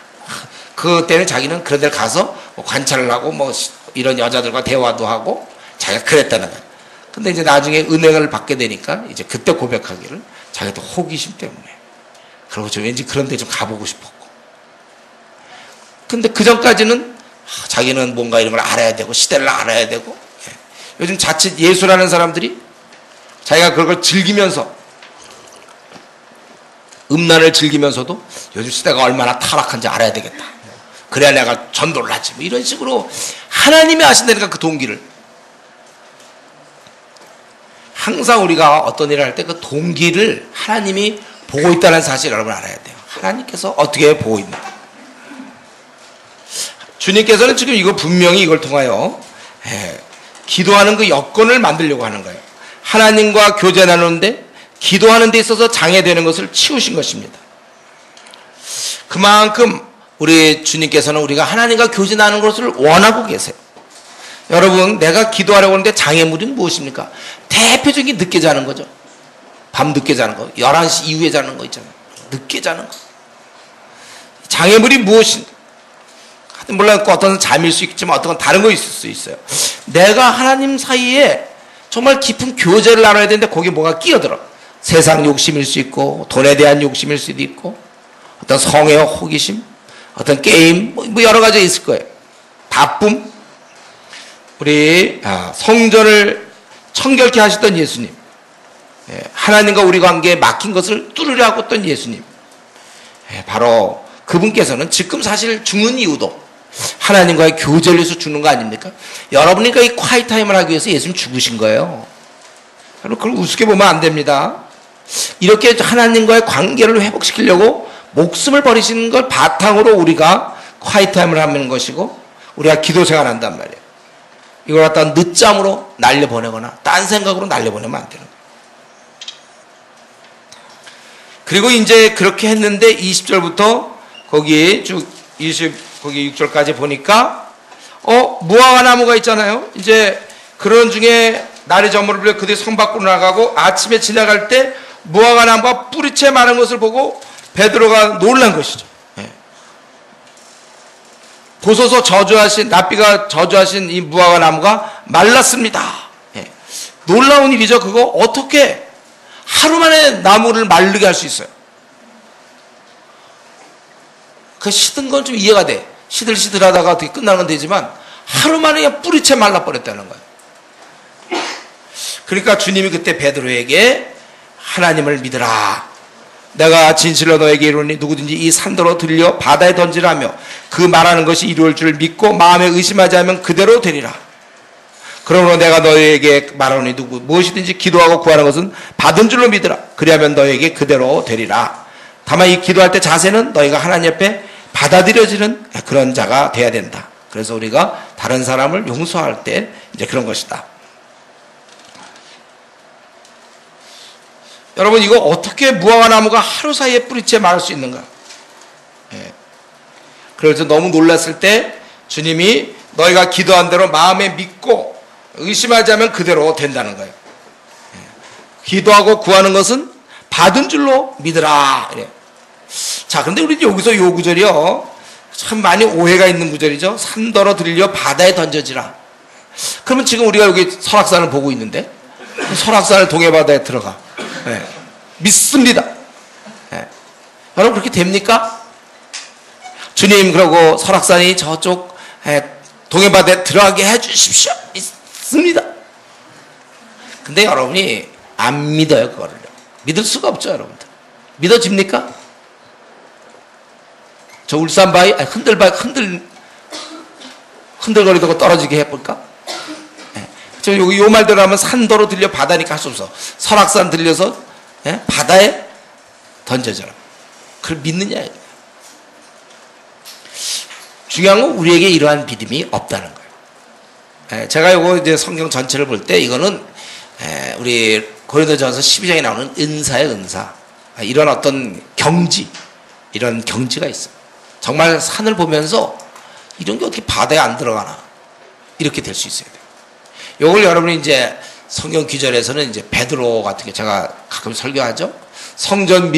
그때는 자기는 그런 데를 가서 관찰을 하고 이런 여자들과 대화도 하고 자기가 그랬다는 거예요. 근데 이제 나중에 은혜를 받게 되니까 이제 그때 고백하기를 자기도 호기심 때문에, 그리고 좀 왠지 그런 데 좀 가보고 싶었고, 근데 그 전까지는 자기는 뭔가 이런 걸 알아야 되고 시대를 알아야 되고, 요즘 자칫 예수라는 사람들이 자기가 그걸 즐기면서, 음란을 즐기면서도 요즘 시대가 얼마나 타락한지 알아야 되겠다, 그래야 내가 전도를 하지, 이런 식으로 하나님이 하신다니까. 그 동기를 항상 우리가 어떤 일을 할 때 그 동기를 하나님이 보고 있다는 사실을 여러분 알아야 돼요. 하나님께서 어떻게 보고 있는가. 주님께서는 지금 이거 분명히 이걸 통하여 기도하는 그 여건을 만들려고 하는 거예요. 하나님과 교제 나누는데 기도하는 데 있어서 장애되는 것을 치우신 것입니다. 그만큼 우리 주님께서는 우리가 하나님과 교제 나누는 것을 원하고 계세요. 여러분, 내가 기도하려고 하는데 장애물이 무엇입니까? 대표적인 늦게 자는 거죠. 밤 늦게 자는 거, 11시 이후에 자는 거 있잖아요. 늦게 자는 거. 장애물이 무엇인가? 물론 어떤 잠일 수 있지만 어떤 건 다른 거 있을 수 있어요. 내가 하나님 사이에 정말 깊은 교제를 나눠야 되는데 거기에 뭐가 끼어들어. 세상 욕심일 수 있고 돈에 대한 욕심일 수도 있고 어떤 성의 호기심, 어떤 게임 뭐 여러 가지 있을 거예요. 바쁨. 우리 성전을 청결케 하셨던 예수님, 하나님과 우리 관계에 막힌 것을 뚫으려 하고 있던 예수님, 바로 그분께서는 지금 사실 죽는 이유도 하나님과의 교제를 위해서 죽는 거 아닙니까? 여러분이니까 이 콰이트 타임을 하기 위해서 예수님 죽으신 거예요. 그걸 우습게 보면 안 됩니다. 이렇게 하나님과의 관계를 회복시키려고 목숨을 버리시는 걸 바탕으로 우리가 콰이트 타임을 하는 것이고 우리가 기도 생활한단 말이에요. 이걸 갖다가 늦잠으로 날려보내거나 딴 생각으로 날려보내면 안 되는 거예요. 그리고 이제 그렇게 했는데 20절부터 거기 쭉 거기 6절까지 보니까 무화과 나무가 있잖아요. 이제 그런 중에 날이 저물어 빌려 그들이 성 밖으로 나가고 아침에 지나갈 때 무화과 나무가 뿌리채 마른 것을 보고 베드로가 놀란 것이죠. 보소서 저주하신 랍비가 저주하신 이 무화과 나무가 말랐습니다. 놀라운 일이죠. 그거 어떻게 하루 만에 나무를 마르게 할 수 있어요? 그 시든 건 좀 이해가 돼. 시들시들하다가 어떻게 끝나는 건 되지만 하루 만에 그냥 뿌리채 말라버렸다는 거예요. 그러니까 주님이 그때 베드로에게 하나님을 믿으라. 내가 진실로 너에게 이르노니 누구든지 이 산더러 들려 바다에 던지라며 그 말하는 것이 이루어질 줄 믿고 마음에 의심하지 않으면 그대로 되리라. 그러므로 내가 너에게 말하노니 무엇이든지 기도하고 구하는 것은 받은 줄로 믿으라. 그리하면 너에게 그대로 되리라. 다만 이 기도할 때 자세는 너희가 하나님 옆에 받아들여지는 그런 자가 돼야 된다. 그래서 우리가 다른 사람을 용서할 때 이제 그런 것이다. 여러분, 이거 어떻게 무화과 나무가 하루 사이에 뿌리채 마를 수 있는가? 그래서 너무 놀랐을 때 주님이 너희가 기도한 대로 마음에 믿고 의심하지 않으면 그대로 된다는 거예요. 기도하고 구하는 것은 받은 줄로 믿으라. 이래. 자, 근데 우리 여기서 요 구절이요, 참 많이 오해가 있는 구절이죠. 산더러 들려 바다에 던져지라. 그러면 지금 우리가 여기 설악산을 보고 있는데 설악산을 동해바다에 들어가. 믿습니다. 여러분, 그렇게 됩니까? 주님, 그러고 설악산이 저쪽 동해바다에 들어가게 해주십시오. 믿습니다. 근데 여러분이 안 믿어요. 그거를 믿을 수가 없죠. 여러분들 믿어집니까? 저 울산바위 흔들거리다가 떨어지게 해볼까? 저 여기 요 말대로 하면 산도로 들려 바다니까 할 수 없어. 설악산 들려서 바다에 던져져라. 그걸 믿느냐? 중요한 건 우리에게 이러한 믿음이 없다는 거예요. 제가 이거 이제 성경 전체를 볼 때 이거는 우리 고린도전서 12장에 나오는 은사의 은사, 이런 어떤 경지, 이런 경지가 있어요. 정말 산을 보면서 이런 게 어떻게 바다에 안 들어가나, 이렇게 될 수 있어야 돼요. 이걸 여러분이 이제 성경 기절에서는 이제 베드로 같은 게 제가 가끔 설교하죠. 성전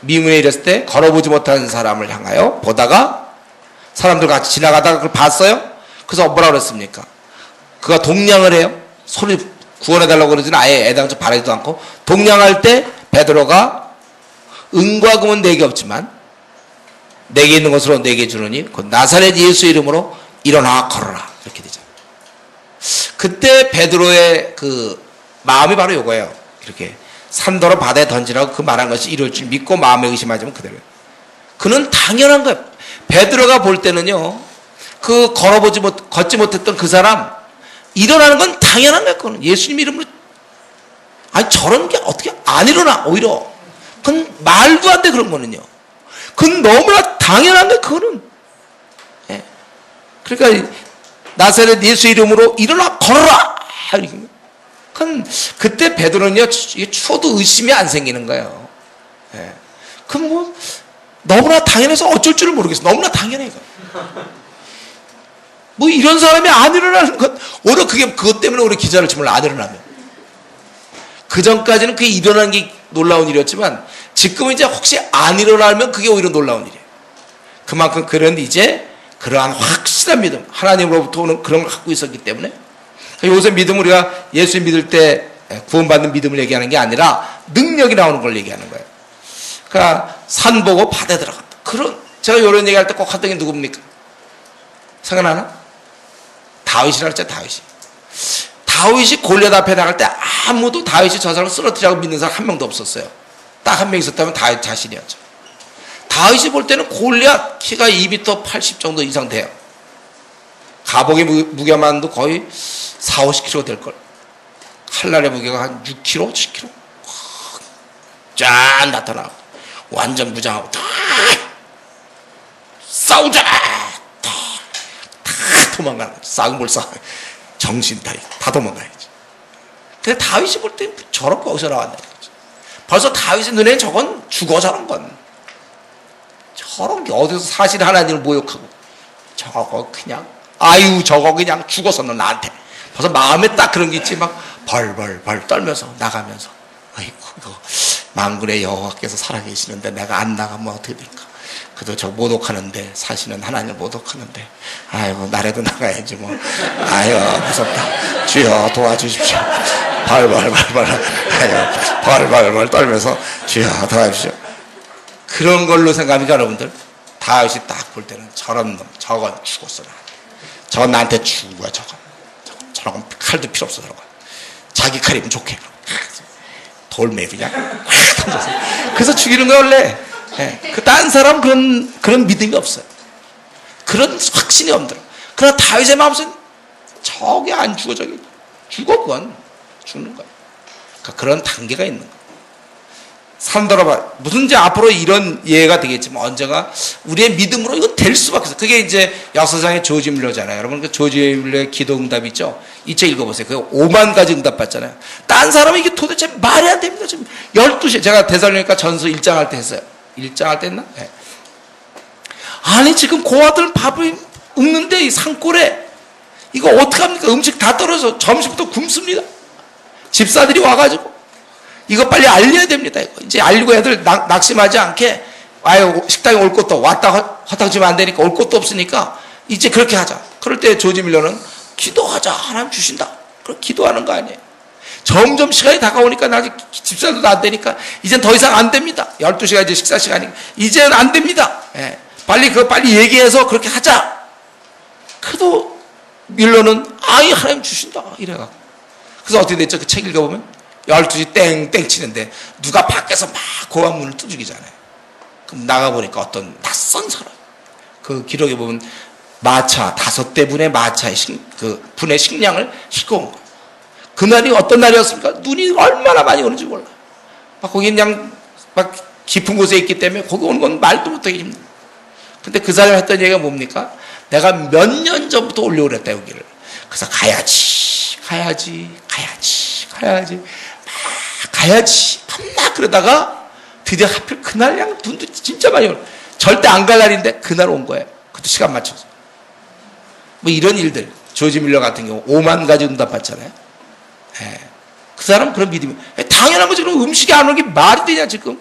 미문에 이랬을 때 걸어보지 못한 사람을 향하여 보다가 사람들 같이 지나가다가 그걸 봤어요. 그래서 뭐라 그랬습니까? 그가 동냥을 해요. 소리 구원해달라고 그러지는 아예 애당초 바라지도 않고, 동냥할 때 베드로가 은과 금은 내게 없지만 내게 있는 것으로 내게 주노니 곧 나사렛 예수 이름으로 일어나 걸어라, 이렇게 되죠. 그때 베드로의 그 마음이 바로 이거예요. 이렇게 산더러 바다에 던지라고 그 말한 것이 이룰 줄 믿고 마음에 의심하지만 그대로예요. 그는 당연한 거예요. 베드로가 볼 때는요, 그 걷지 못했던 그 사람 일어나는 건 당연한 거예요. 그거는 예수님 이름으로. 아니, 저런 게 어떻게 안 일어나? 오히려 그건 말도 안 돼. 그런 거는요, 그건 너무나 당연한 거예요. 그거는 그러니까 나사렛 예수 이름으로 일어나 걸어라. 그때 베드로는요 추워도 의심이 안 생기는 거예요. 예. 그럼 뭐 너무나 당연해서 어쩔 줄을 모르겠어. 너무나 당연해 이거. 뭐 이런 사람이 안 일어나는 것, 오히려 그것 때문에 우리 기자를 치면 안 일어나면. 그 전까지는 그게 일어나는 게 놀라운 일이었지만 지금은 이제 혹시 안 일어나면 그게 오히려 놀라운 일이에요. 그만큼 그런 이제 그러한 확실한 믿음, 하나님으로부터 오는 그런 걸 갖고 있었기 때문에 요새 믿음 우리가 예수 믿을 때 구원받는 믿음을 얘기하는 게 아니라 능력이 나오는 걸 얘기하는 거예요. 그러니까 산 보고 바다에 들어갔다. 제가 이런 얘기할 때 꼭 하던 게 누굽니까? 생각나나? 다윗이라 그랬죠. 다윗이 골리앗 앞에 나갈 때 아무도 다윗이 저 사람을 쓰러뜨리라고 믿는 사람 한 명도 없었어요. 딱 한 명 있었다면 다윗 자신이었죠. 다윗이 볼 때는 골리앗 키가 2m 80 정도 이상 돼요. 가복의 무게만도 거의 4, 50kg 될걸. 칼날의 무게가 한 6kg, 7kg. 쫙 나타나고 완전 무장하고 다 싸우자! 다 도망가는 거지. 싹은 뭘 싸워. 정신 다 도망가야지. 근데 다윗이 볼 때 저런 거 어디서 나왔나 이거지. 벌써 다윗의 눈에는 저건 죽어 저런 건. 저런 게 어디서 사실 하나님을 모욕하고 저거 그냥 저거 그냥 죽어서 너 나한테. 벌써 마음에 딱 그런 게 있지. 막 벌벌벌 떨면서 나가면서 아이고 이거 만군의 여호와께서 살아계시는데 내가 안 나가면 어떻게 될까. 그래도 저 모독하는데 사실은 하나님을 모독하는데 아이고 나라도 나가야지 뭐. 아유 무섭다. 주여 도와주십시오. 벌벌벌 떨면서 주여 도와주십시오. 그런 걸로 생각합니까 여러분들? 다윗이 딱 볼 때는 저런 놈 저건 죽었어. 저건 나한테 죽은 거야. 저런 건 칼도 필요 없어. 저런 건 자기 칼이면 좋게 돌멩이 그냥 던져서 그래서 죽이는 거야 원래. 그 딴 사람 그런 믿음이 없어요. 그런 확신이 없더라. 그러나 다윗의 마음속에 저게 안 죽어. 저게 죽어. 그건 죽는 거야. 그러니까 그런 단계가 있는 거야. 산더러봐 무슨 이제 앞으로 이런 예가 되겠지만 언젠가 우리의 믿음으로 이건 될 수밖에 없어. 그게 이제 역사상의 조지 밀러잖아요. 여러분 그 조지 밀러의 기도 응답 있죠? 이 책 읽어보세요. 그 5만 가지 응답 받잖아요. 딴 사람은 이게 도대체 말이 안 됩니다. 지금 12시에 제가 데살로니가 전서 1장 할 때 했어요. 1장 할 때 했나? 네. 아니 지금 고아들 밥을 읊는데 이 산골에 이거 어떡합니까? 음식 다 떨어져서 점심부터 굶습니다. 집사들이 와가지고 이거 빨리 알려야 됩니다. 이거. 이제 알리고 애들 낙심하지 않게 식당에 올 것도 왔다 허탕치면 안 되니까 올 것도 없으니까 이제 그렇게 하자. 그럴 때 조지 밀러는 기도하자. 하나님 주신다. 그럼 기도하는 거 아니에요. 점점 시간이 다가오니까 아직 집사도 안 되니까 이젠 더 이상 안 됩니다. 12시가 이제 식사 시간이니까 이제는 안 됩니다. 빨리 얘기해서 그렇게 하자. 그래도 밀러는 하나님 주신다. 이래갖고. 그래서 어떻게 됐죠? 그 책 읽어보면 12시 땡땡 치는데 누가 밖에서 막 고방 문을 두들기잖아요. 그럼 나가보니까 어떤 낯선 사람. 그 기록에 보면 마차 5대분의 마차의 분의 식량을 싣고 온 거예요. 그날이 어떤 날이었습니까? 눈이 얼마나 많이 오는지 몰라. 막 거기 그냥 막 깊은 곳에 있기 때문에 거기 오는 건 말도 못하기 힘들어요. 근데 그 사람이 했던 얘기가 뭡니까? 내가 몇 년 전부터 올려오랬다 여기를. 그래서 가야지 밤낮 그러다가 드디어 하필 그날 그냥 눈도 진짜 많이 오고 절대 안 갈 날인데 그날 온 거예요. 그것도 시간 맞춰서. 뭐 이런 일들. 조지 밀러 같은 경우 5만 가지 응답 받잖아요. 그 사람은 그런 믿음이 당연한 거지. 그럼 음식이 안 오는 게 말이 되냐 지금.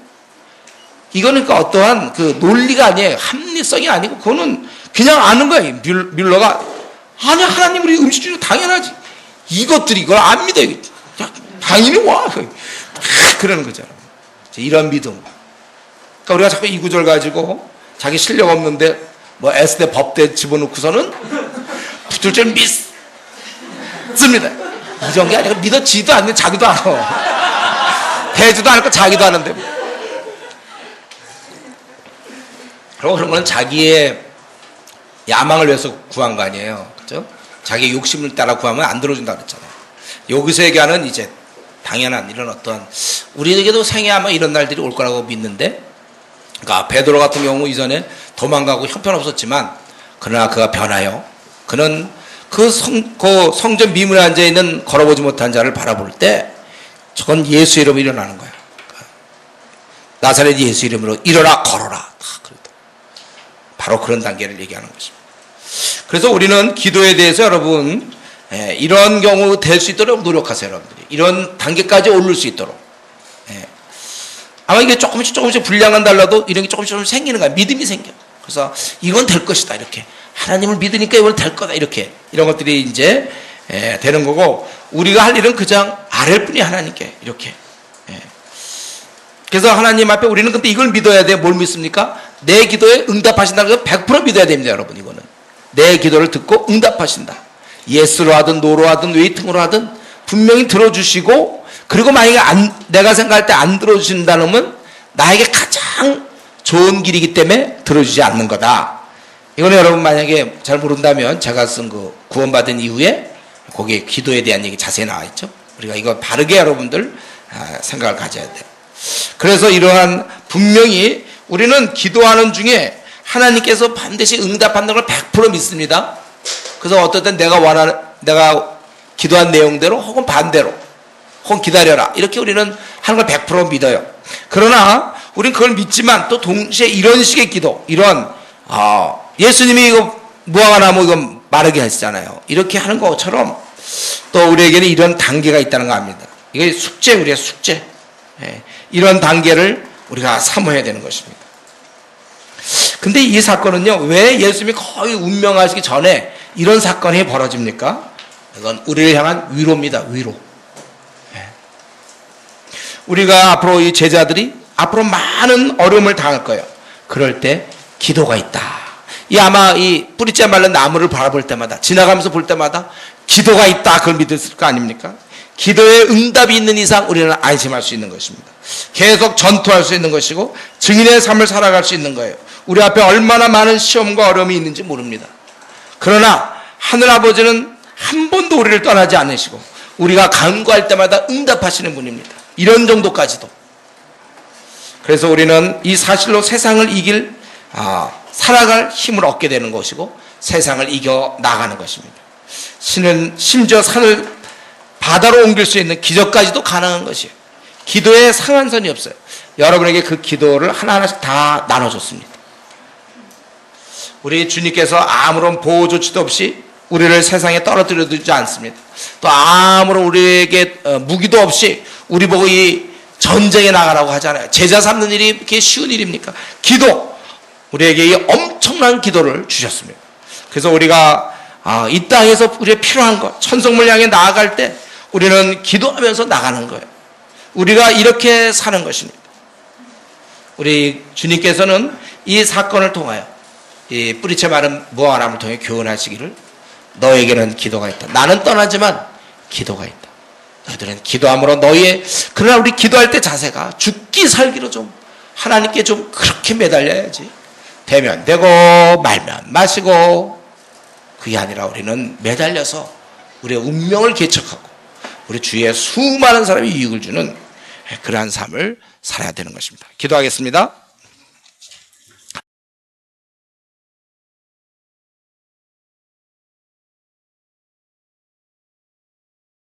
이거는 그러니까 어떠한 그 논리가 아니에요. 합리성이 아니고 그거는 그냥 아는 거예요. 밀러가 아니 하나님 우리 음식 주는 당연하지. 이것들이 이걸 안 믿어요. 당연히 와. 그러는 거잖아. 이런 믿음. 그러니까 우리가 자꾸 이 구절 가지고 자기 실력 없는데 뭐 S대 법대 집어넣고서는 붙을 줄 믿습니다. 이런 게 아니라 믿어지도 않는 자기도 안 하. 대지도 않고 자기도 하는데. 그리고 그런 건 자기의 야망을 위해서 구한 거 아니에요. 그죠? 자기 욕심을 따라 구하면 안 들어준다 그랬잖아요. 여기서 얘기하는 이제 당연한 이런 어떤 우리에게도 생애 아마 이런 날들이 올 거라고 믿는데, 그러니까 베드로 같은 경우 이전에 도망가고 형편없었지만 그러나 그가 변하여 그는 그 성전 미문에 앉아있는 걸어보지 못한 자를 바라볼 때 저건 예수 이름으로 일어나는 거야. 나사렛 예수 이름으로 일어나 걸어라. 바로 그런 단계를 얘기하는 것입니다. 그래서 우리는 기도에 대해서 여러분 이런 경우 될 수 있도록 노력하세요. 여러분들이 이런 단계까지 오를 수 있도록. 아마 이게 조금씩 분량은 달라도 이런 게 조금씩 생기는 거야. 믿음이 생겨. 그래서 이건 될 것이다. 이렇게 하나님을 믿으니까 이건 될 거다. 이렇게 이런 것들이 이제 되는 거고, 우리가 할 일은 그냥 아랠 뿐이 하나님께 이렇게. 그래서 하나님 앞에 우리는 근데 이걸 믿어야 돼. 뭘 믿습니까? 내 기도에 응답하신다는 걸 100% 믿어야 됩니다. 여러분, 이거는 내 기도를 듣고 응답하신다. 예스로 하든 노로 하든 웨이팅으로 하든 분명히 들어주시고, 그리고 만약에 내가 생각할 때 안 들어주신다면 나에게 가장 좋은 길이기 때문에 들어주지 않는 거다. 이거는 여러분 만약에 잘 모른다면 제가 쓴 그 구원받은 이후에 거기에 기도에 대한 얘기 자세히 나와 있죠. 우리가 이거 바르게 여러분들 생각을 가져야 돼요. 그래서 이러한 분명히 우리는 기도하는 중에 하나님께서 반드시 응답한다는 걸 100% 믿습니다. 그래서 어떨 땐 내가 기도한 내용대로 혹은 반대로 혹은 기다려라 이렇게 우리는 하는 걸 100% 믿어요. 그러나 우리는 그걸 믿지만 또 동시에 이런 식의 기도, 이런 예수님이 이거 무화과 나무 이거 마르게 하시잖아요. 이렇게 하는 것처럼 또 우리에게는 이런 단계가 있다는 거 압니다. 이게 숙제, 우리의 숙제. 이런 단계를 우리가 사모해야 되는 것입니다. 근데 이 사건은요, 왜 예수님이 거의 운명하시기 전에 이런 사건이 벌어집니까? 이건 우리를 향한 위로입니다. 위로. 우리가 앞으로 이 제자들이 앞으로 많은 어려움을 당할 거예요. 그럴 때 기도가 있다. 아마 이 뿌리째 말른 나무를 바라볼 때마다, 지나가면서 볼 때마다 기도가 있다. 그걸 믿을 거 아닙니까? 기도에 응답이 있는 이상 우리는 안심할 수 있는 것입니다. 계속 전투할 수 있는 것이고 증인의 삶을 살아갈 수 있는 거예요. 우리 앞에 얼마나 많은 시험과 어려움이 있는지 모릅니다. 그러나 하늘아버지는 한 번도 우리를 떠나지 않으시고 우리가 간구할 때마다 응답하시는 분입니다. 이런 정도까지도. 그래서 우리는 이 사실로 세상을 살아갈 힘을 얻게 되는 것이고 세상을 이겨 나가는 것입니다. 신은 심지어 산을 바다로 옮길 수 있는 기적까지도 가능한 것이에요. 기도에 상한선이 없어요. 여러분에게 그 기도를 하나하나씩 다 나눠줬습니다. 우리 주님께서 아무런 보호 조치도 없이 우리를 세상에 떨어뜨려 두지 않습니다. 또 아무런 우리에게 무기도 없이 우리 보고 이 전쟁에 나가라고 하잖아요. 제자 삼는 일이 이렇게 쉬운 일입니까? 기도, 우리에게 이 엄청난 기도를 주셨습니다. 그래서 우리가 이 땅에서 우리의 필요한 것, 천성물 향해 나아갈 때 우리는 기도하면서 나가는 거예요. 우리가 이렇게 사는 것입니다. 우리 주님께서는 이 사건을 통하여 이 뿌리채 마른 무화과 나무를 통해 교훈하시기를, 너에게는 기도가 있다. 나는 떠나지만 기도가 있다. 너희들은 기도함으로 그러나 우리 기도할 때 자세가 죽기 살기로 좀 하나님께 좀 그렇게 매달려야지. 되면 되고 말면 마시고, 그게 아니라 우리는 매달려서 우리의 운명을 개척하고 우리 주위에 수많은 사람이 이익을 주는 그러한 삶을 살아야 되는 것입니다. 기도하겠습니다.